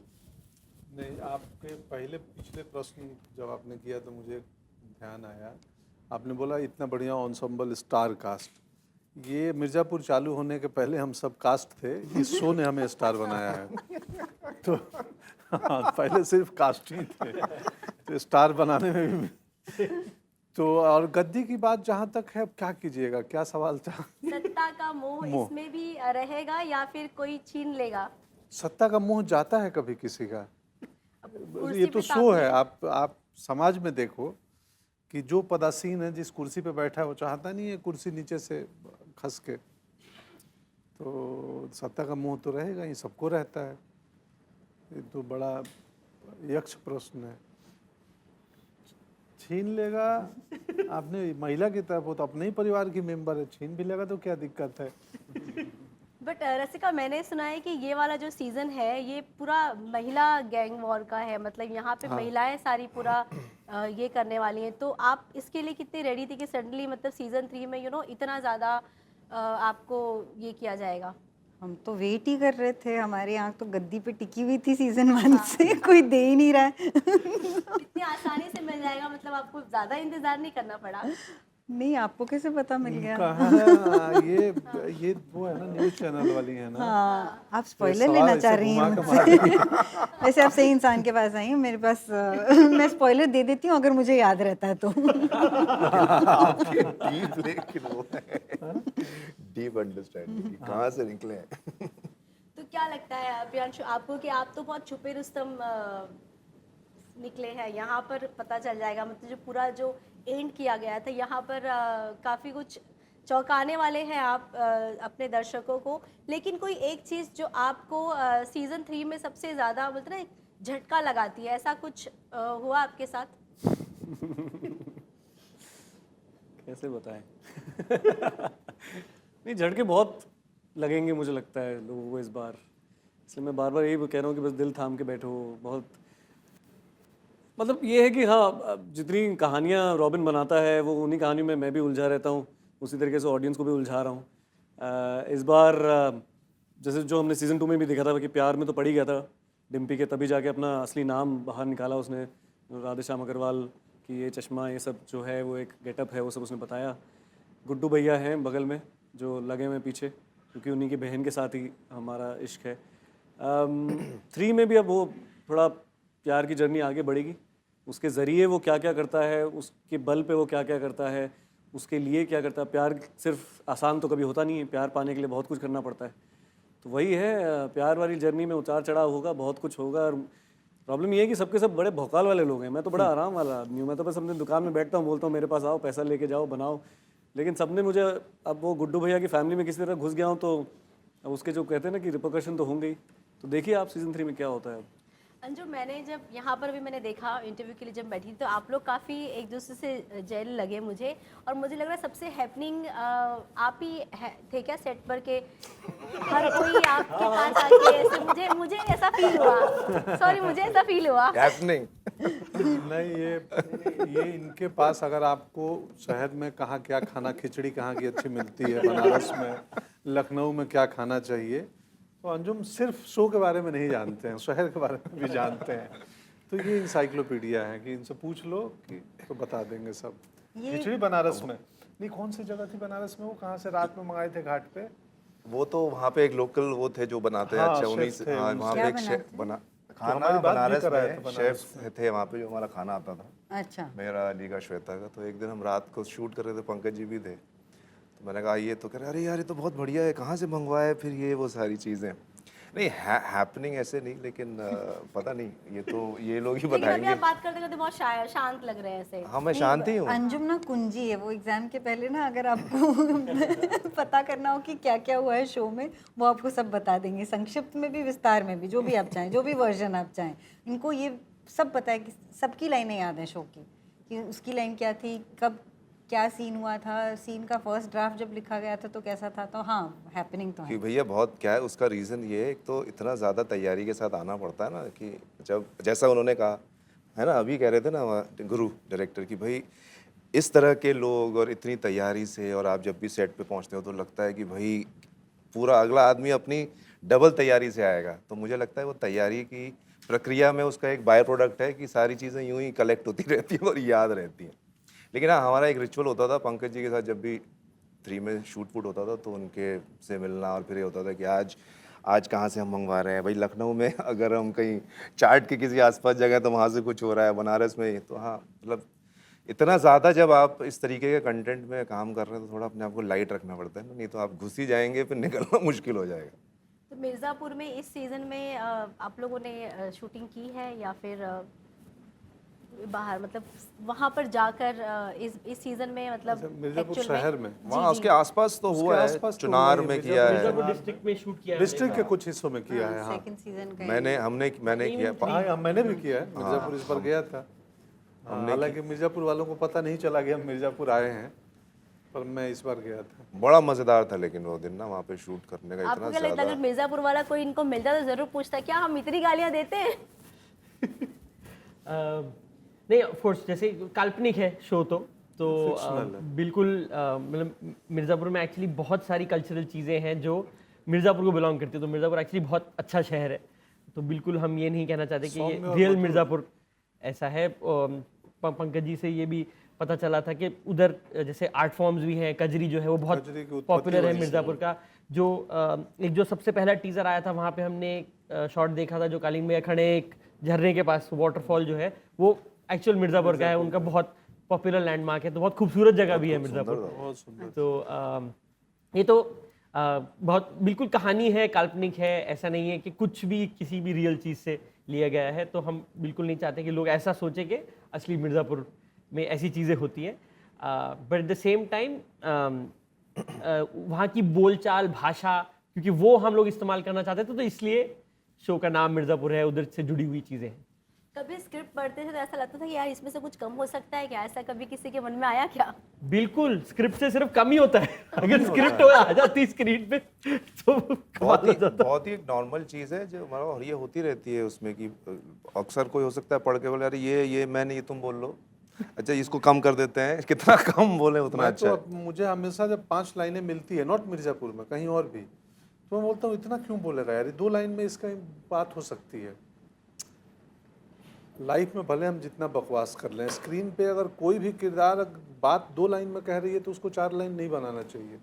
नहीं, आपके पिछले प्रश्न जब आपने किया तो मुझे ध्यान आया, आपने बोला इतना बढ़िया एंसेम्बल स्टार कास्ट। ये मिर्ज़ापुर चालू होने के पहले हम सब कास्ट थे, इस शो ने हमें स्टार बनाया है। तो हाँ, पहले सिर्फ कास्ट ही थे, तो स्टार बनाने में भी। तो और गद्दी की बात जहाँ तक है, क्या कीजिएगा, क्या सवाल था? सत्ता का मोह इसमें भी रहेगा या फिर कोई छीन लेगा? सत्ता का मोह जाता है कभी किसी का? ये तो शो है। आप समाज में देखो कि जो पदासीन है, जिस कुर्सी पे बैठा है, वो चाहता नहीं है कुर्सी नीचे से खस के। तो सत्ता का मोह तो रहेगा ही, सबको रहता है। ये तो बड़ा यक्ष प्रश्न है। छीन लेगा, आपने महिला की तरफ, वो तो अपने ही परिवार की मेंबर है, छीन भी लेगा तो क्या दिक्कत है? बट रसिका, मैंने सुना है कि ये वाला जो सीजन है ये पूरा महिला गैंग वॉर का है, मतलब यहाँ पे महिलाएं सारी पूरा ये करने वाली हैं। तो आप इसके लिए कितने रेडी थी कि सडनली मतलब सीजन 3 में इतना ज़्यादा आपको ये किया जाएगा? हम तो वेट ही कर रहे थे, हमारी आंख तो गद्दी पे टिकी हुई थी सीजन 1 से, कोई दे ही नहीं रहा है। इतनी आसानी से मिल जाएगा, मतलब आपको ज़्यादा इंतजार नहीं करना पड़ा? नहीं, आपको कैसे पता मिल गया? ये वो है ना, न्यूज़ चैनल वाली है ना। हाँ, आप स्पॉइलर लेना चाह रही हैं मुझसे। वैसे आप सही इंसान के पास आई हैं, मेरे पास मैं स्पॉइलर दे देती हूँ अगर मुझे याद रहता है तो। डीप अंडरस्टैंडिंग कहाँ से निकले हैं? तो क्या लगता है प्रियांशु आपको कि आप तो बहुत छुपे रुस्तम निकले हैं, यहाँ पर पता चल जाएगा, मतलब जो पूरा जो एंड किया गया था यहाँ पर काफ़ी कुछ चौंकाने वाले हैं आप अपने दर्शकों को। लेकिन कोई एक चीज़ जो आपको सीजन 3 में सबसे ज़्यादा बोलते ना झटका लगाती है, ऐसा कुछ हुआ आपके साथ? कैसे बताएं? नहीं, झटके बहुत लगेंगे मुझे लगता है लोगों को इस बार, इसलिए मैं बार बार यही कह रहा हूँ कि बस दिल थाम के बैठो। बहुत मतलब ये है कि हाँ, जितनी कहानियाँ रॉबिन बनाता है वो उन्हीं कहानियों में मैं भी उलझा रहता हूँ, उसी तरीके से ऑडियंस को भी उलझा रहा हूँ। इस बार जैसे जो हमने सीज़न 2 में भी देखा था कि प्यार में तो पड़ ही गया था डिम्पी के, तभी जाके अपना असली नाम बाहर निकाला उसने। राधेश्याम अग्रवाल की ये चश्मा, ये सब जो है वो एक गेटअप है, वो सब उसने बताया। गुड्डू भैया हैं बगल में जो लगे हुए पीछे, क्योंकि उन्हीं की बहन के साथ ही हमारा इश्क है। 3 में भी अब वो थोड़ा प्यार की जर्नी आगे बढ़ेगी, उसके ज़रिए वो क्या क्या करता है, उसके बल पे वो क्या क्या करता है, उसके लिए क्या करता है। प्यार सिर्फ आसान तो कभी होता नहीं है, प्यार पाने के लिए बहुत कुछ करना पड़ता है। तो वही है, प्यार वाली जर्नी में उतार चढ़ाव होगा, बहुत कुछ होगा। और प्रॉब्लम ये है कि सबके सब बड़े भौकाल वाले लोग हैं, मैं तो बड़ा आराम वाला आदमी हूँ। मैं तो बस अपनी दुकान में बैठता हूँ, बोलता हूँ मेरे पास आओ, पैसा लेके जाओ, बनाओ। लेकिन सबने मुझे, अब वो गुड्डू भैया की फैमिली में किसी तरह घुस गया हूँ, तो अब उसके जो कहते हैं ना कि रिपोर्कशन तो होंगे ही। तो देखिए आप सीज़न 3 में क्या होता है। अंजू, मैंने जब यहाँ पर भी मैंने देखा इंटरव्यू के लिए जब बैठी तो आप लोग काफ़ी एक दूसरे से जेल लगे मुझे, और मुझे लग रहा है सबसे हैपनिंग आप ही थे क्या सेट पर के हर कोई आपके पास आके ऐसे, मुझे ऐसा फील हुआ, सॉरी मुझे ऐसा फील हुआ। हैपनिंग नहीं, ये इनके पास अगर आपको शहर में कहाँ क्या खाना, खिचड़ी कहाँ की अच्छी मिलती है, बनारस में, लखनऊ में क्या खाना चाहिए, तो अंजुम सिर्फ शो के बारे में नहीं जानते हैं, शहर के बारे में भी जानते हैं। तो ये इंसाइक्लोपीडिया है कि इनसे पूछ लो कि तो बता देंगे सब। खिचड़ी बनारस में नहीं, कौन सी जगह थी बनारस में, वो कहाँ से रात में मंगाए थे घाट पे? वो तो वहाँ पे एक लोकल वो थे जो बनाते हैं। अच्छा, उन्हीं से वहाँ पे एक शेफ बना खाना, बनारस में शेफ थे वहाँ पे जो हमारा खाना आता था। अच्छा, मेरा अली का, श्वेता का। तो एक दिन हम रात को शूट कर रहे थे, पंकज जी भी थे, तो मैंने कहा ये तो कह रहे अरे यार ये तो बहुत बढ़िया है, कहाँ से मंगवाया, फिर ये वो सारी चीज़ें। नहीं हैपनिंग ऐसे नहीं, लेकिन पता नहीं, ये तो ये लोग ही बताएंगे। आप बात करते करते बहुत शांत लग रहे हैं ऐसे। हाँ, मैं शांत ही हूँ। अंजुम ना कुंजी है, वो एग्जाम के पहले ना अगर आपको पता करना हो कि क्या क्या हुआ है शो में, वो आपको सब बता देंगे, संक्षिप्त में भी, विस्तार में भी, जो भी आप चाहें, जो भी वर्जन आप चाहें। इनको ये सब पता है कि सबकी लाइनें याद हैं शो की, कि उसकी लाइन क्या थी, कब क्या सीन हुआ था, सीन का फर्स्ट ड्राफ्ट जब लिखा गया था तो कैसा था। तो हाँ, हैपनिंग तो है कि भैया बहुत क्या है, उसका रीज़न ये है, एक तो इतना ज़्यादा तैयारी के साथ आना पड़ता है ना, कि जब जैसा उन्होंने कहा है ना, अभी कह रहे थे ना गुरु डायरेक्टर की, भाई इस तरह के लोग और इतनी तैयारी से, और आप जब भी सेट पे पहुंचते हो तो लगता है कि भाई पूरा अगला आदमी अपनी डबल तैयारी से आएगा। तो मुझे लगता है वो तैयारी की प्रक्रिया में उसका एक बाय प्रोडक्ट है कि सारी चीज़ें यूँ ही कलेक्ट होती रहती हैं और याद रहती हैं। लेकिन हाँ, हमारा एक रिचुअल होता था पंकज जी के साथ, जब भी 3 में शूट फूट होता था तो उनके से मिलना, और फिर ये होता था कि आज कहाँ से हम मंगवा रहे हैं भाई, लखनऊ में अगर हम कहीं चाट के किसी आसपास जगह तो वहाँ से कुछ हो रहा है, बनारस में। तो हाँ, मतलब इतना ज़्यादा जब आप इस तरीके के कंटेंट में काम कर रहे हैं तो थोड़ा अपने आप को लाइट रखना पड़ता है ना, नहीं तो आप घुस ही जाएंगे, फिर निकलना मुश्किल हो जाएगा। तो मिर्ज़ापुर में इस सीज़न में आप लोगों ने शूटिंग की है या फिर बाहर, मतलब वहाँ पर जाकर इस सीजन में, मतलब मिर्जापुर शहर में, वहाँ उसके आसपास तो हुआ है, चुनार में किया है, मिर्जापुर डिस्ट्रिक्ट में शूट किया है, डिस्ट्रिक्ट के कुछ हिस्सों में किया है। हाँ, सेकंड सीजन का मैंने किया, मैंने भी किया है, मिर्जापुर इस पर गया था। हालांकि मिर्जापुर वालों को पता नहीं चला कि हम मिर्जापुर आए हैं, पर मैं इस बार गया था। बड़ा मजेदार था लेकिन वो दिन ना वहाँ पे शूट करने का, आपको इतना क्या लगता है अगर मिर्जापुर वाला कोई इनको मिलता तो जरूर पूछता क्या हम इतनी गालियाँ देते हैं? नहीं, ऑफ कोर्स जैसे काल्पनिक है शो तो बिल्कुल, मतलब मिर्ज़ापुर में एक्चुअली बहुत सारी कल्चरल चीज़ें हैं जो मिर्ज़ापुर को बिलोंग करती है। तो मिर्ज़ापुर एक्चुअली बहुत अच्छा शहर है, तो बिल्कुल हम ये नहीं कहना चाहते कि ये रियल मिर्ज़ापुर ऐसा है। पंकज जी से ये भी पता चला था कि उधर जैसे आर्ट फॉर्म्स भी हैं, कजरी जो है वो बहुत पॉपुलर है मिर्ज़ापुर का। जो एक जो सबसे पहला टीज़र आया था वहाँ पे हमने एक शॉट देखा था जो कालीन में खड़े एक झरने के पास वाटरफॉल जो है वो एक्चुअल मिर्ज़ापुर का है, उनका बहुत पॉपुलर लैंडमार्क है, तो बहुत खूबसूरत जगह भी है मिर्ज़ापुर। तो ये तो बहुत बिल्कुल कहानी है, काल्पनिक है, ऐसा नहीं है कि कुछ भी किसी भी रियल चीज़ से लिया गया है। तो हम बिल्कुल नहीं चाहते कि लोग ऐसा सोचें कि असली मिर्ज़ापुर में ऐसी चीज़ें होती हैं। But at the same time वहाँ की बोलचाल, भाषा, क्योंकि वो हम लोग इस्तेमाल करना चाहते थे, तो इसलिए शो का नाम मिर्ज़ापुर है, उधर से जुड़ी हुई चीज़ें हैं। कभी स्क्रिप्ट पढ़ते थे तो ऐसा लगता था कि यार इसमें से कुछ कम हो सकता है क्या, ऐसा कभी किसी के मन में आया क्या? बिल्कुल, स्क्रिप्ट से सिर्फ कम ही होता है। अगर स्क्रिप्ट आ जाती स्क्रीन पे तो बहुत ही एक नॉर्मल चीज़ है जो हमारा ये होती रहती है उसमें कि अक्सर कोई हो सकता है पढ़ के बोले अरे ये मैं नहीं, तुम बोल लो, अच्छा इसको कम कर देते हैं, कितना कम बोले उतना अच्छा तो मुझे हमेशा जब 5 लाइनें मिलती है नॉट मिर्ज़ापुर में, कहीं और भी, तो मैं बोलता हूँ इतना क्यों बोलेगा यार, 2 लाइन में इसका बात हो सकती है। लाइफ में भले हम जितना बकवास कर लें, स्क्रीन पे अगर कोई भी किरदार बात 2 लाइन में कह रही है तो उसको 4 लाइन नहीं बनाना चाहिए।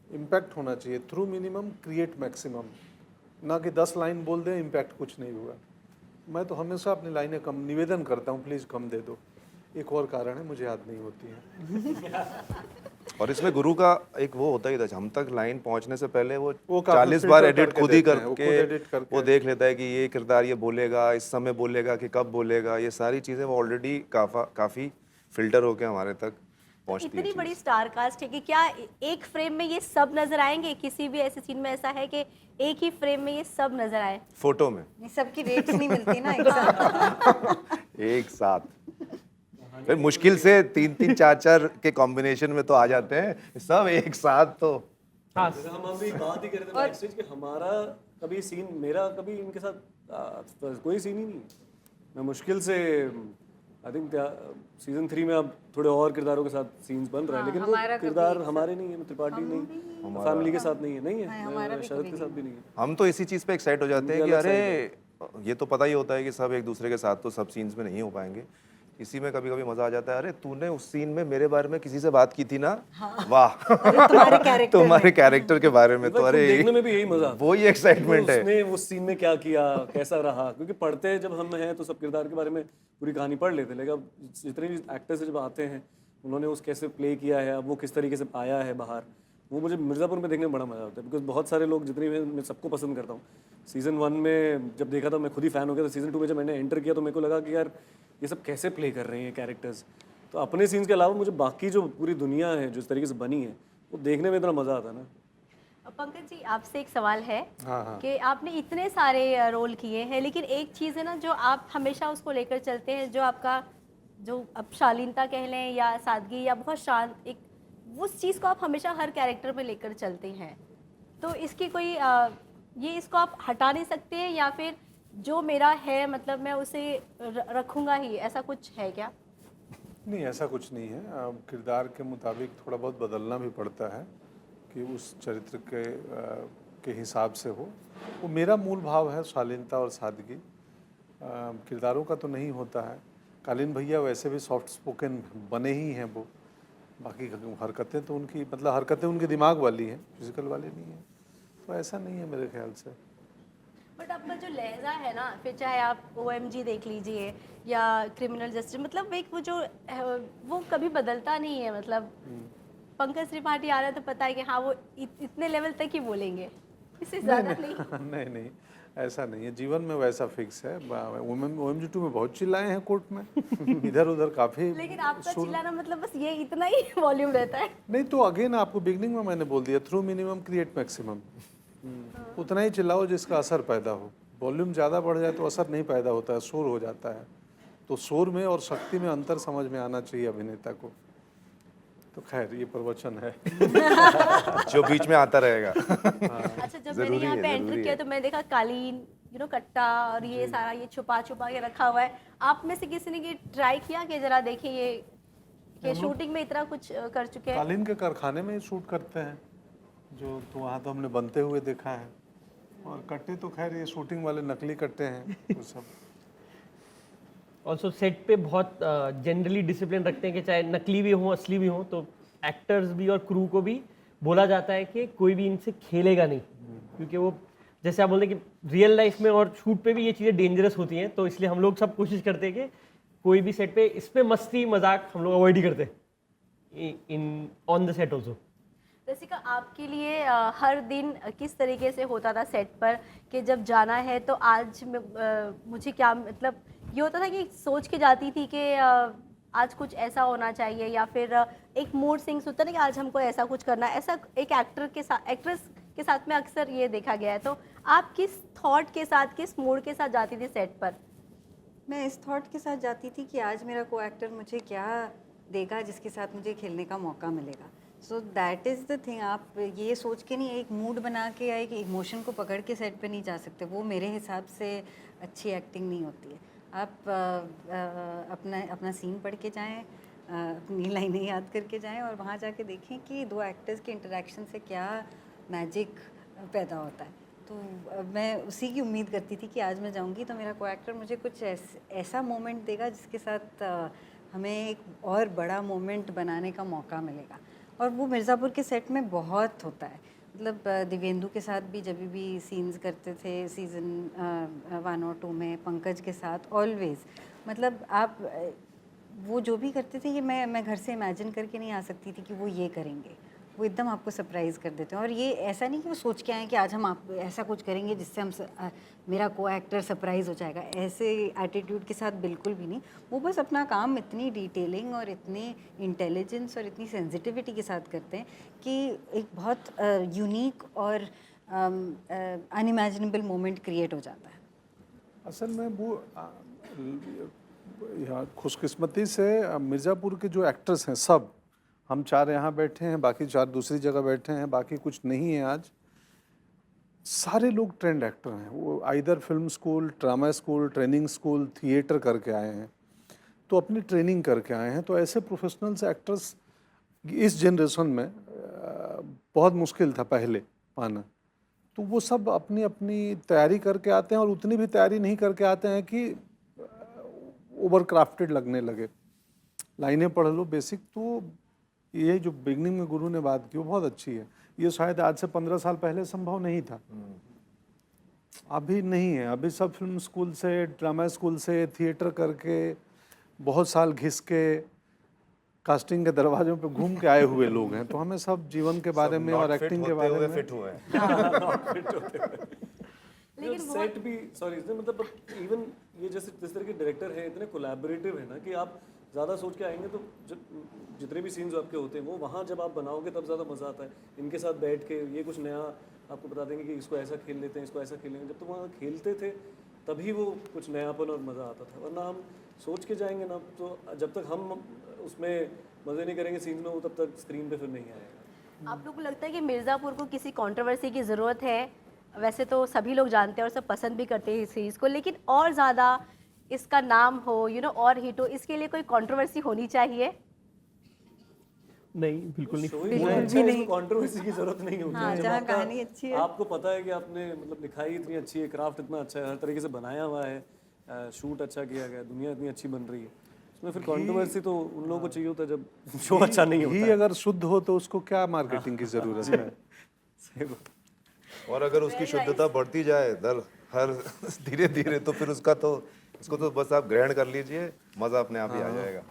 इम्पैक्ट होना चाहिए, थ्रू मिनिमम क्रिएट मैक्सिमम, ना कि 10 लाइन बोल दें इम्पैक्ट कुछ नहीं हुआ। मैं तो हमेशा अपनी लाइनें कम निवेदन करता हूँ, प्लीज़ कम दे दो। एक और कारण है, मुझे याद नहीं होती है। और इसमें गुरु का एक वो होता ही था, हम तक लाइन पहुंचने से पहले वो 40 बार एडिट खुद ही करके वो देख लेता है कि ये किरदार ये बोलेगा, इस समय बोलेगा कि कब बोलेगा, ये सारी चीज़ें वो ऑलरेडी काफ़ी फिल्टर होके हमारे तक पहुंचती है। इतनी बड़ी स्टार कास्ट है कि क्या एक फ्रेम में ये सब नजर आएंगे? किसी भी ऐसे सीन में ऐसा है कि एक ही फ्रेम में ये सब नजर आए? फोटो में सबकी रेट्स नहीं मिलती ना एक साथ। एक साथ फिर मुश्किल से 3-3 4-4 के कॉम्बिनेशन में तो आ जाते हैं सब एक साथ। तो हाँ, हम अभी बात ही कर रहे थे बैकस्टेज कि हमारा कभी सीन, मेरा कभी इनके साथ कोई सीन ही नहीं है। मैं मुश्किल से आई थिंक सीजन 3 में अब थोड़े और किरदारों के साथ सीन्स बन रहे हैं, लेकिन वो किरदार हमारे नहीं है, त्रिपाठी नहीं, फैमिली के साथ नहीं है, शरद के साथ भी नहीं है। हम तो इसी चीज़ पे एक्साइट हो जाते हैं कि अरे ये तो पता ही होता है कि सब एक दूसरे के साथ तो सब सीन्स में नहीं हो पाएंगे, इसी में कभी कभी मजा आ जाता है, अरे तूने उस सीन में मेरे बारे में किसी से बात की थी ना, वाह तुम्हारे कैरेक्टर के बारे में, तो अरे देखने में भी यही मजा, वो ही एक्साइटमेंट है उसने उस सीन में क्या किया, कैसा रहा, क्योंकि पढ़ते हैं जब हम हैं तो सब किरदार के बारे में पूरी कहानी पढ़ लेते हैं, लेकिन अब जितने भी एक्टर्स जब आते हैं उन्होंने उस कैसे प्ले किया है, अब वो किस तरीके से आया है बाहर, वो मुझे मिर्ज़ापुर में देखने में बड़ा मजा आता है। बिकॉज बहुत सारे लोग जितने मैं सबको पसंद करता हूँ। सीज़न 1 में जब देखा था मैं खुद ही फ़ैन हो गया था, सीज़न 2 में जब मैंने एंटर किया तो मेरे को लगा कि यार ये सब कैसे प्ले कर रहे हैं कैरेक्टर्स। तो अपने सीन्स के अलावा मुझे बाकी जो पूरी दुनिया है जो इस तरीके से बनी है वो देखने में इतना मज़ा आता है ना। पंकज जी, आपसे एक सवाल है हाँ। कि आपने इतने सारे रोल किए हैं, लेकिन एक चीज़ है ना जो आप हमेशा उसको लेकर चलते हैं, जो आपका जो अब शालीनता कह लें या सादगी या बहुत शांत, एक उस चीज़ को आप हमेशा हर कैरेक्टर में लेकर चलते हैं। तो इसकी कोई ये इसको आप हटा नहीं सकते हैं, या फिर जो मेरा है मतलब मैं उसे रखूँगा ही, ऐसा कुछ है क्या? नहीं, ऐसा कुछ नहीं है। किरदार के मुताबिक थोड़ा बहुत बदलना भी पड़ता है कि उस चरित्र के हिसाब से हो। वो मेरा मूल भाव है शालीनता और सादगी, किरदारों का तो नहीं होता है। कालीन भैया वैसे भी सॉफ्ट स्पोकन बने ही हैं, वो बाकी हरकतें तो उनकी मतलब हरकतें उनके दिमाग वाली हैं, फिजिकल वाली नहीं है, तो ऐसा नहीं है मेरे ख्याल से। बट आपका जो लहजा है ना, फिर चाहे आप OMG देख लीजिए या क्रिमिनल जस्टिस, मतलब एक वो जो वो कभी बदलता नहीं है। मतलब पंकज त्रिपाठी आ रहा है तो पता है कि हाँ वो इतने लेवल तक ही बोलेंगे, इससे ज़्यादा नहीं। नहीं, ऐसा नहीं है, जीवन में वैसा फिक्स है। OMG 2 में बहुत चिल्लाए हैं कोर्ट में, इधर उधर काफ़ी। लेकिन आपका चिल्लाना मतलब बस ये इतना ही वॉल्यूम रहता है। नहीं तो अगेन आपको बिगनिंग में मैंने बोल दिया, थ्रू मिनिमम क्रिएट मैक्सिमम। उतना ही चिल्लाओ जिसका असर पैदा हो। वॉल्यूम ज़्यादा बढ़ जाए तो असर नहीं पैदा होता है, शोर हो जाता है। तो शोर में और शक्ति में अंतर समझ में आना चाहिए अभिनेता को। तो खैर ये प्रवचन है जो बीच में आता रहेगा। अच्छा, जब मैंने यहाँ पे एंटर किया तो मैंने देखा कालीन, कट्टा और ये सारा ये छुपा के रखा हुआ है। आप में से किसी ने ये ट्राई किया कि जरा देखिए ये कि शूटिंग में इतना कुछ कर चुके हैं? कालीन के कारखाने में शूट करते हैं जो, तो वहाँ तो हमने बनते हुए देखा है। और कट्टे तो खैर ये शूटिंग वाले नकली कट्टे हैं वो सब। ऑल्सो सेट पे बहुत जनरली डिसिप्लिन रखते हैं कि चाहे नकली भी हो असली भी हो, तो एक्टर्स भी और क्रू को भी बोला जाता है कि कोई भी इनसे खेलेगा नहीं, क्योंकि वो जैसे आप बोलते हैं कि रियल लाइफ में और शूट पे भी ये चीज़ें डेंजरस होती हैं, तो इसलिए हम लोग सब कोशिश करते हैं कि कोई भी सेट पे इस पे मस्ती मजाक हम लोग अवॉइड ही करते हैं in on the set also. Rasika, आपके लिए हर दिन किस तरीके से होता था सेट पर कि जब जाना है तो आज मुझे क्या, मतलब ये होता था कि सोच के जाती थी कि आज कुछ ऐसा होना चाहिए, या फिर एक मूड स्विंग्स होता है ना कि आज हमको ऐसा कुछ करना है, ऐसा एक एक्ट्रेस के साथ में अक्सर ये देखा गया है। तो आप किस थॉट के साथ, किस मूड के साथ जाती थी सेट पर? मैं इस थॉट के साथ जाती थी कि आज मेरा को एक्टर मुझे क्या देगा जिसके साथ मुझे खेलने का मौका मिलेगा। So that is the thing. आप ये सोच के नहीं एक मूड बना के या एक इमोशन को पकड़ के सेट पे नहीं जा सकते, वो मेरे हिसाब से अच्छी एक्टिंग नहीं होती है। आप अपना सीन पढ़ के जाएं, अपनी लाइनें याद करके जाएं और वहाँ जाके देखें कि दो एक्टर्स के इंटरेक्शन से क्या मैजिक पैदा होता है। तो मैं उसी की उम्मीद करती थी कि आज मैं जाऊंगी तो मेरा को एक्टर मुझे कुछ ऐसा मोमेंट देगा जिसके साथ हमें एक और बड़ा मोमेंट बनाने का मौका मिलेगा। और वो मिर्ज़ापुर के सेट में बहुत होता है। मतलब दिव्येंदु के साथ भी जब भी सीन्स करते थे सीज़न 1 और 2 में, पंकज के साथ ऑलवेज़, मतलब आप वो जो भी करते थे ये मैं घर से इमेजिन करके नहीं आ सकती थी कि वो ये करेंगे। वो एकदम आपको सरप्राइज़ कर देते हैं। और ये ऐसा नहीं कि वो सोच के आए कि आज हम आप ऐसा कुछ करेंगे जिससे हम मेरा को एक्टर सरप्राइज़ हो जाएगा, ऐसे एटीट्यूड के साथ बिल्कुल भी नहीं। वो बस अपना काम इतनी डिटेलिंग और इतनी इंटेलिजेंस और इतनी सेंसिटिविटी के साथ करते हैं कि एक बहुत यूनिक और अनइमेजिनेबल मोमेंट क्रिएट हो जाता है। असल में वो खुशकिस्मती से मिर्ज़ापुर के जो एक्टर्स हैं सब, हम 4 यहाँ बैठे हैं, बाकी 4 दूसरी जगह बैठे हैं, बाकी कुछ नहीं है आज, सारे लोग ट्रेंड एक्टर हैं। वो either film school, drama school, training school, theatre करके आए हैं, तो अपनी ट्रेनिंग करके आए हैं। तो ऐसे प्रोफेशनल्स एक्टर्स इस जनरेशन में बहुत मुश्किल था पहले पाना। तो वो सब अपनी अपनी तैयारी करके आते हैं और उतनी भी तैयारी नहीं करके आते हैं कि ओवर क्राफ्टेड लगने लगे। लाइनें पढ़ लो बेसिक। तो ये जो बिगनिंग में गुरु ने बात की वो बहुत अच्छी है। ये शायद आज से 15 साल पहले संभव नहीं था, अभी नहीं है। अभी सब फिल्म स्कूल से, ड्रामा स्कूल से, थिएटर करके बहुत साल घिस के कास्टिंग के दरवाजों पे घूम के आए हुए लोग हैं। तो हमें सब जीवन के बारे में और एक्टिंग के बारे में फिट हुए हैं। लेकिन सेट भी मतलब इवन ये जैसे जिस तरह के डायरेक्टर हैं इतने कोलैबोरेटिव है ना कि आप ज़्यादा सोच के आएंगे तो जितने भी सीन्स आपके होते हैं वो वहाँ जब आप बनाओगे तब ज़्यादा मज़ा आता है। इनके साथ बैठ के ये कुछ नया आपको बता देंगे कि इसको ऐसा खेल लेते हैं, इसको ऐसा खेल लेंगे। जब तो वहाँ खेलते थे तभी वो कुछ नयापन और मज़ा आता था, वरना हम सोच के जाएंगे ना तो जब तक हम उसमें मज़े नहीं करेंगे सीन्स में, वो तब तक स्क्रीन पर फिर नहीं आएगा। आप लोग को लगता है कि मिर्ज़ापुर को किसी कंट्रोवर्सी की ज़रूरत है? वैसे तो सभी लोग जानते हैं और सब पसंद भी करते हैं इस सीरीज़ को, लेकिन और ज़्यादा इसका नाम हो और हिट हो, इसके लिए कोई कंट्रोवर्सी होनी चाहिए? नहीं, बिल्कुल नहीं। बिल्कुल नहीं, कंट्रोवर्सी की जरूरत नहीं होती है। जहाँ कहानी अच्छी है, आपको पता है कि आपने मतलब लिखाई इतनी अच्छी है, क्राफ्ट इतना अच्छा है, हर तरीके से बनाया हुआ है, शूट अच्छा किया गया, दुनिया इतनी अच्छी बन रही है, उसमें फिर कंट्रोवर्सी तो उन लोगों को चाहिए होता है जब शो अच्छा नहीं होता है। अगर शुद्ध हो तो उसको क्या मार्केटिंग की जरूरत है? सही बात। और अगर उसकी शुद्धता बढ़ती जाए हर धीरे धीरे तो फिर उसको तो बस आप ग्रहण कर लीजिए, मजा अपने आप ही आ जाएगा।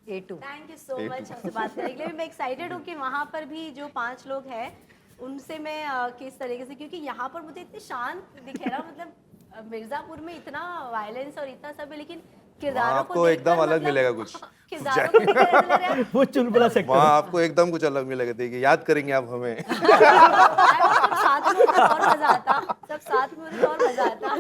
थैंक यू सो मच हमसे बात करने के लिए। मैं एक्साइटेड हूँ कि वहाँ पर भी जो 5 लोग हैं उनसे मैं किस तरीके से, क्योंकि यहाँ पर मुझे इतने शांत दिखे ना, मतलब मिर्ज़ापुर में इतना वायलेंस और इतना सब है, लेकिन किरदारों को एकदम अलग मिलेगा कुछ। किरदारों को देख कर ऐसा लग रहा है वो चुलबुला सेक्टर, वहाँ आपको एकदम कुछ अलग मिलेगा, देखिए याद करेंगे आप हमें। साथ में और मजा आता, सब साथ में और मजा आता।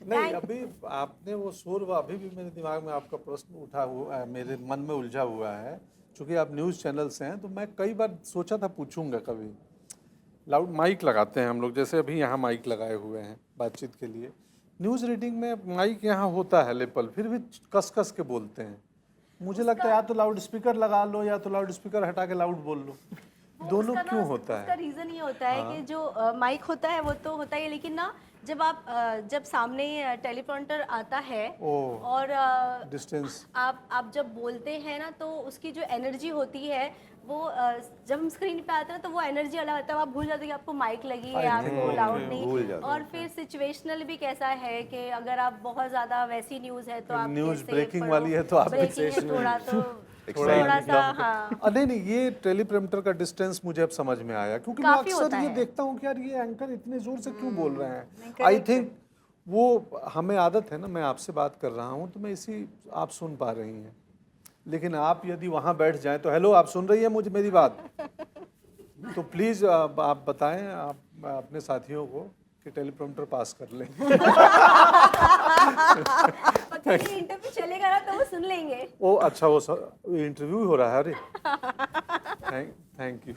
नहीं, अभी आपने वो शोर, अभी भी मेरे दिमाग में आपका प्रश्न उठा हुआ है, मेरे मन में उलझा हुआ है। चूँकि आप न्यूज़ चैनल से हैं तो मैं कई बार सोचा था पूछूंगा कभी। लाउड माइक लगाते हैं हम लोग, जैसे अभी यहाँ माइक लगाए हुए हैं बातचीत के लिए। न्यूज़ रीडिंग में माइक यहाँ होता है लेपल, फिर भी कस कस के बोलते हैं। मुझे लगता है या तो लाउड स्पीकर लगा लो या तो लाउड स्पीकर हटा के लाउड बोल लो। दोनों क्यों होता है? उसका रीज़न ये होता है कि जो माइक होता है वो तो होता ही है, लेकिन ना जब सामने टेलीप्रॉम्प्टर आता है और डिस्टेंस आप जब बोलते हैं ना तो उसकी जो एनर्जी होती है वो जब हम स्क्रीन पे आते हैं तो वो एनर्जी अलग आता है। आप भूल जाते हैं कि आपको माइक लगी है, आपको लाउड नहीं। और फिर सिचुएशनल भी कैसा है कि अगर आप बहुत ज़्यादा वैसी न्यूज़ है तो आप न्यूज़ ब्रेकिंग वाली है तो आप थोड़ा सा हाँ। नहीं, ये टेलीप्रॉम्प्टर का डिस्टेंस मुझे अब समझ में आया, क्योंकि मैं अक्सर ये देखता हूँ कि यार ये एंकर इतने जोर से क्यों बोल रहे हैं। आई थिंक वो हमें आदत है ना, मैं आपसे बात कर रहा हूँ तो मैं इसी, आप सुन पा रही हैं, लेकिन आप यदि वहाँ बैठ जाएं तो हेलो आप सुन रही हैं मुझे मेरी बात, तो प्लीज़ आप बताएं आप अपने साथियों को कि टेलीप्रॉम्प्टर पास कर ले। इंटरव्यू चलेगा ना तो वो सुन लेंगे। ओ अच्छा, वो इंटरव्यू हो रहा है। अरे thank you.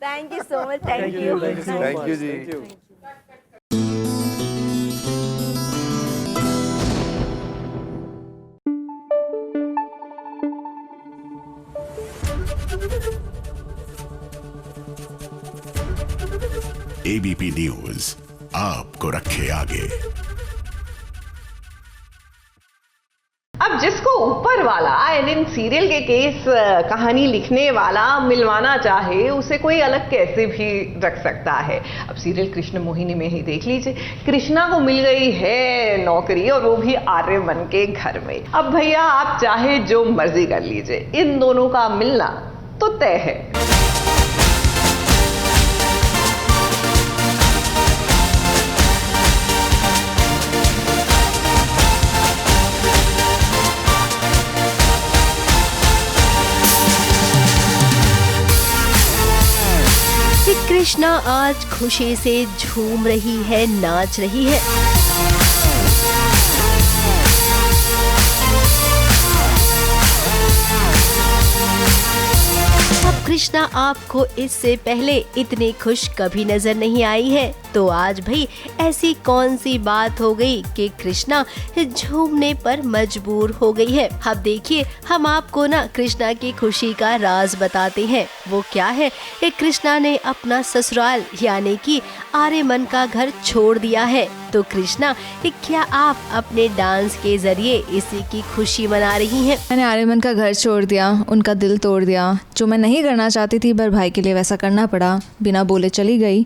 Thank you so much. Thank you जी। एबीपी न्यूज आपको रखे आगे। अब जिसको ऊपर वाला इन सीरियल के केस कहानी लिखने वाला मिलवाना चाहे, उसे कोई अलग कैसे भी रख सकता है। अब सीरियल कृष्ण मोहिनी में ही देख लीजिए, कृष्णा को मिल गई है नौकरी और वो भी आर्यमन के घर में। अब भैया आप चाहे जो मर्जी कर लीजिए, इन दोनों का मिलना तो तय है। कृष्णा आज खुशी से झूम रही है, नाच रही है। अब कृष्णा आपको इससे पहले इतनी खुश कभी नजर नहीं आई है, तो आज भाई ऐसी कौन सी बात हो गई कि कृष्णा झूमने पर मजबूर हो गई है। अब देखिए, हम आपको ना कृष्णा की खुशी का राज बताते हैं। वो क्या है? कृष्णा ने अपना ससुराल यानी कि आर्यमन का घर छोड़ दिया है। तो कृष्णा, क्या आप अपने डांस के जरिए इसी की खुशी मना रही हैं? मैंने आर्यमन का घर छोड़ दिया, उनका दिल तोड़ दिया। जो मैं नहीं करना चाहती थी, पर भाई के लिए वैसा करना पड़ा। बिना बोले चली गई।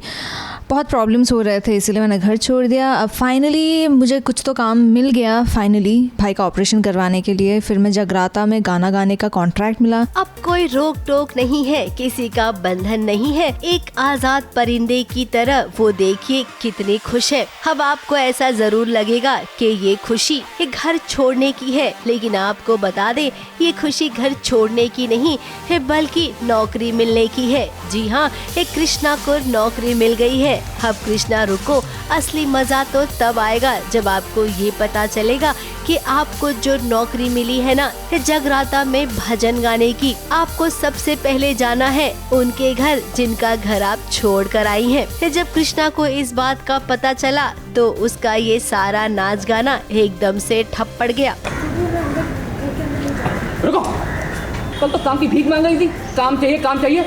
बहुत प्रॉब्लम्स हो रहे थे, इसलिए मैंने घर छोड़ दिया। अब फाइनली मुझे कुछ तो काम मिल गया, फाइनली भाई का ऑपरेशन करवाने के लिए। फिर मैं जगराता में गाना गाने का कॉन्ट्रैक्ट मिला। अब कोई रोक टोक नहीं है, किसी का बंधन नहीं है। एक आजाद परिंदे की तरह वो देखिए कितनी खुश है। अब आपको ऐसा जरूर लगेगा कि ये खुशी घर छोड़ने की है, लेकिन आपको बता दे, ये खुशी घर छोड़ने की नहीं है, बल्कि नौकरी मिलने की है। जी हाँ, कृष्णा को नौकरी मिल गई है। अब कृष्णा रुको, असली मजा तो तब आएगा जब आपको ये पता चलेगा कि आपको जो नौकरी मिली है ना जगराता में भजन गाने की, आपको सबसे पहले जाना है उनके घर जिनका घर आप छोड़ कर आई हैं। जब कृष्णा को इस बात का पता चला तो उसका ये सारा नाच गाना एकदम से ठप पड़ गया। रुको, कल तो काम की भीख मांग रही थी, काम चाहिए काम चाहिए,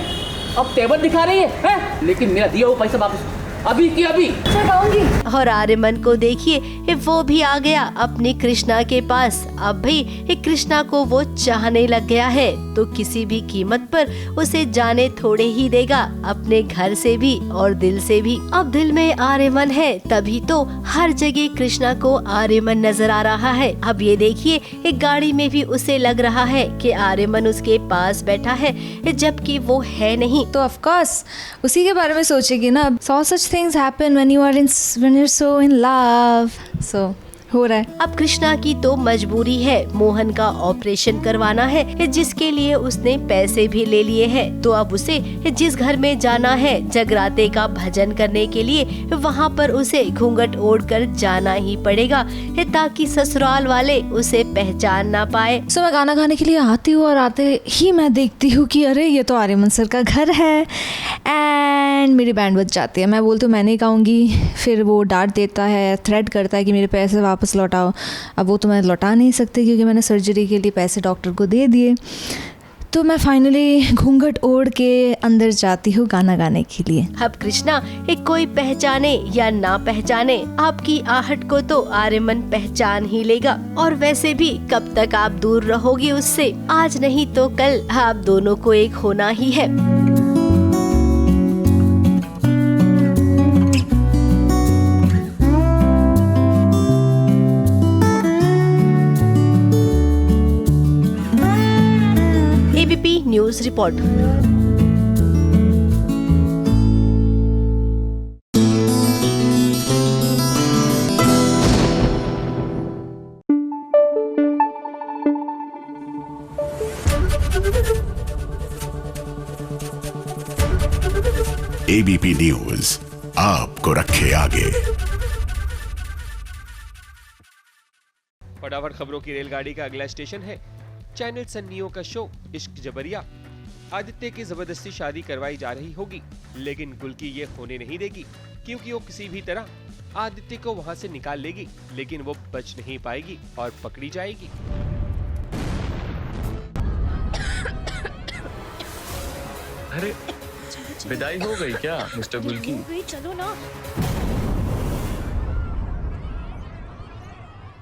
अब तेवर दिखा रही है? लेकिन मेरा दिया हुआ पैसा वापस अभी की अभी चढ़ाऊंगी। और आर्यमन को देखिए, वो भी आ गया अपनी कृष्णा के पास। अब भी कृष्णा को वो चाहने लग गया है, तो किसी भी कीमत पर उसे जाने थोड़े ही देगा, अपने घर से भी और दिल से भी। अब दिल में आर्यमन है, तभी तो हर जगह कृष्णा को आर्यमन नजर आ रहा है। अब ये देखिए, एक गाड़ी में भी उसे लग रहा है कि आर्यमन उसके पास बैठा है, जबकि वो है नहीं। तो ऑफ कोर्स उसी के बारे में सोचेगी ना। सो सच things happen when you're so in love. So हो रहा है। अब कृष्णा की तो मजबूरी है, मोहन का ऑपरेशन करवाना है, जिसके लिए उसने पैसे भी ले लिए हैं। तो अब उसे जिस घर में जाना है जगराते का भजन करने के लिए, वहाँ पर उसे घूंघट ओढ़कर जाना ही पड़ेगा, ताकि ससुराल वाले उसे पहचान ना पाए। सो मैं गाना गाने के लिए आती हूँ और आते ही मैं देखती हूँ कि अरे ये तो आर्यमन सर का घर है। एंड मेरी बैंड बज जाती है। मैं बोलती हूँ मैं नहीं गाऊंगी। फिर वो डांट देता है, थ्रेट करता है कि मेरे पैसे वापस लौटाओ। अब वो तो मैं लौटा नहीं सकती क्योंकि मैंने सर्जरी के लिए पैसे डॉक्टर को दे दिए। तो मैं फाइनली घूंघट ओढ़ के अंदर जाती हूँ गाना गाने के लिए। अब कृष्णा, एक कोई पहचाने या ना पहचाने, आपकी आहट को तो आर्यमन पहचान ही लेगा। और वैसे भी कब तक आप दूर रहोगे उससे? आज नहीं तो कल आप दोनों को एक होना ही है। ABP news report. ABP news आपको रखे आगे। फटाफट खबरों की रेलगाड़ी का अगला स्टेशन है चैनल सन्नियों का शो इश्क जबरिया। आदित्य की जबरदस्ती शादी करवाई जा रही होगी, लेकिन गुल्की ये होने नहीं देगी, क्योंकि वो किसी भी तरह आदित्य को वहां से निकाल लेगी, लेकिन वो बच नहीं पाएगी और पकड़ी जाएगी। अरे विदाई हो गई क्या मिस्टर गुल्की? चलो ना।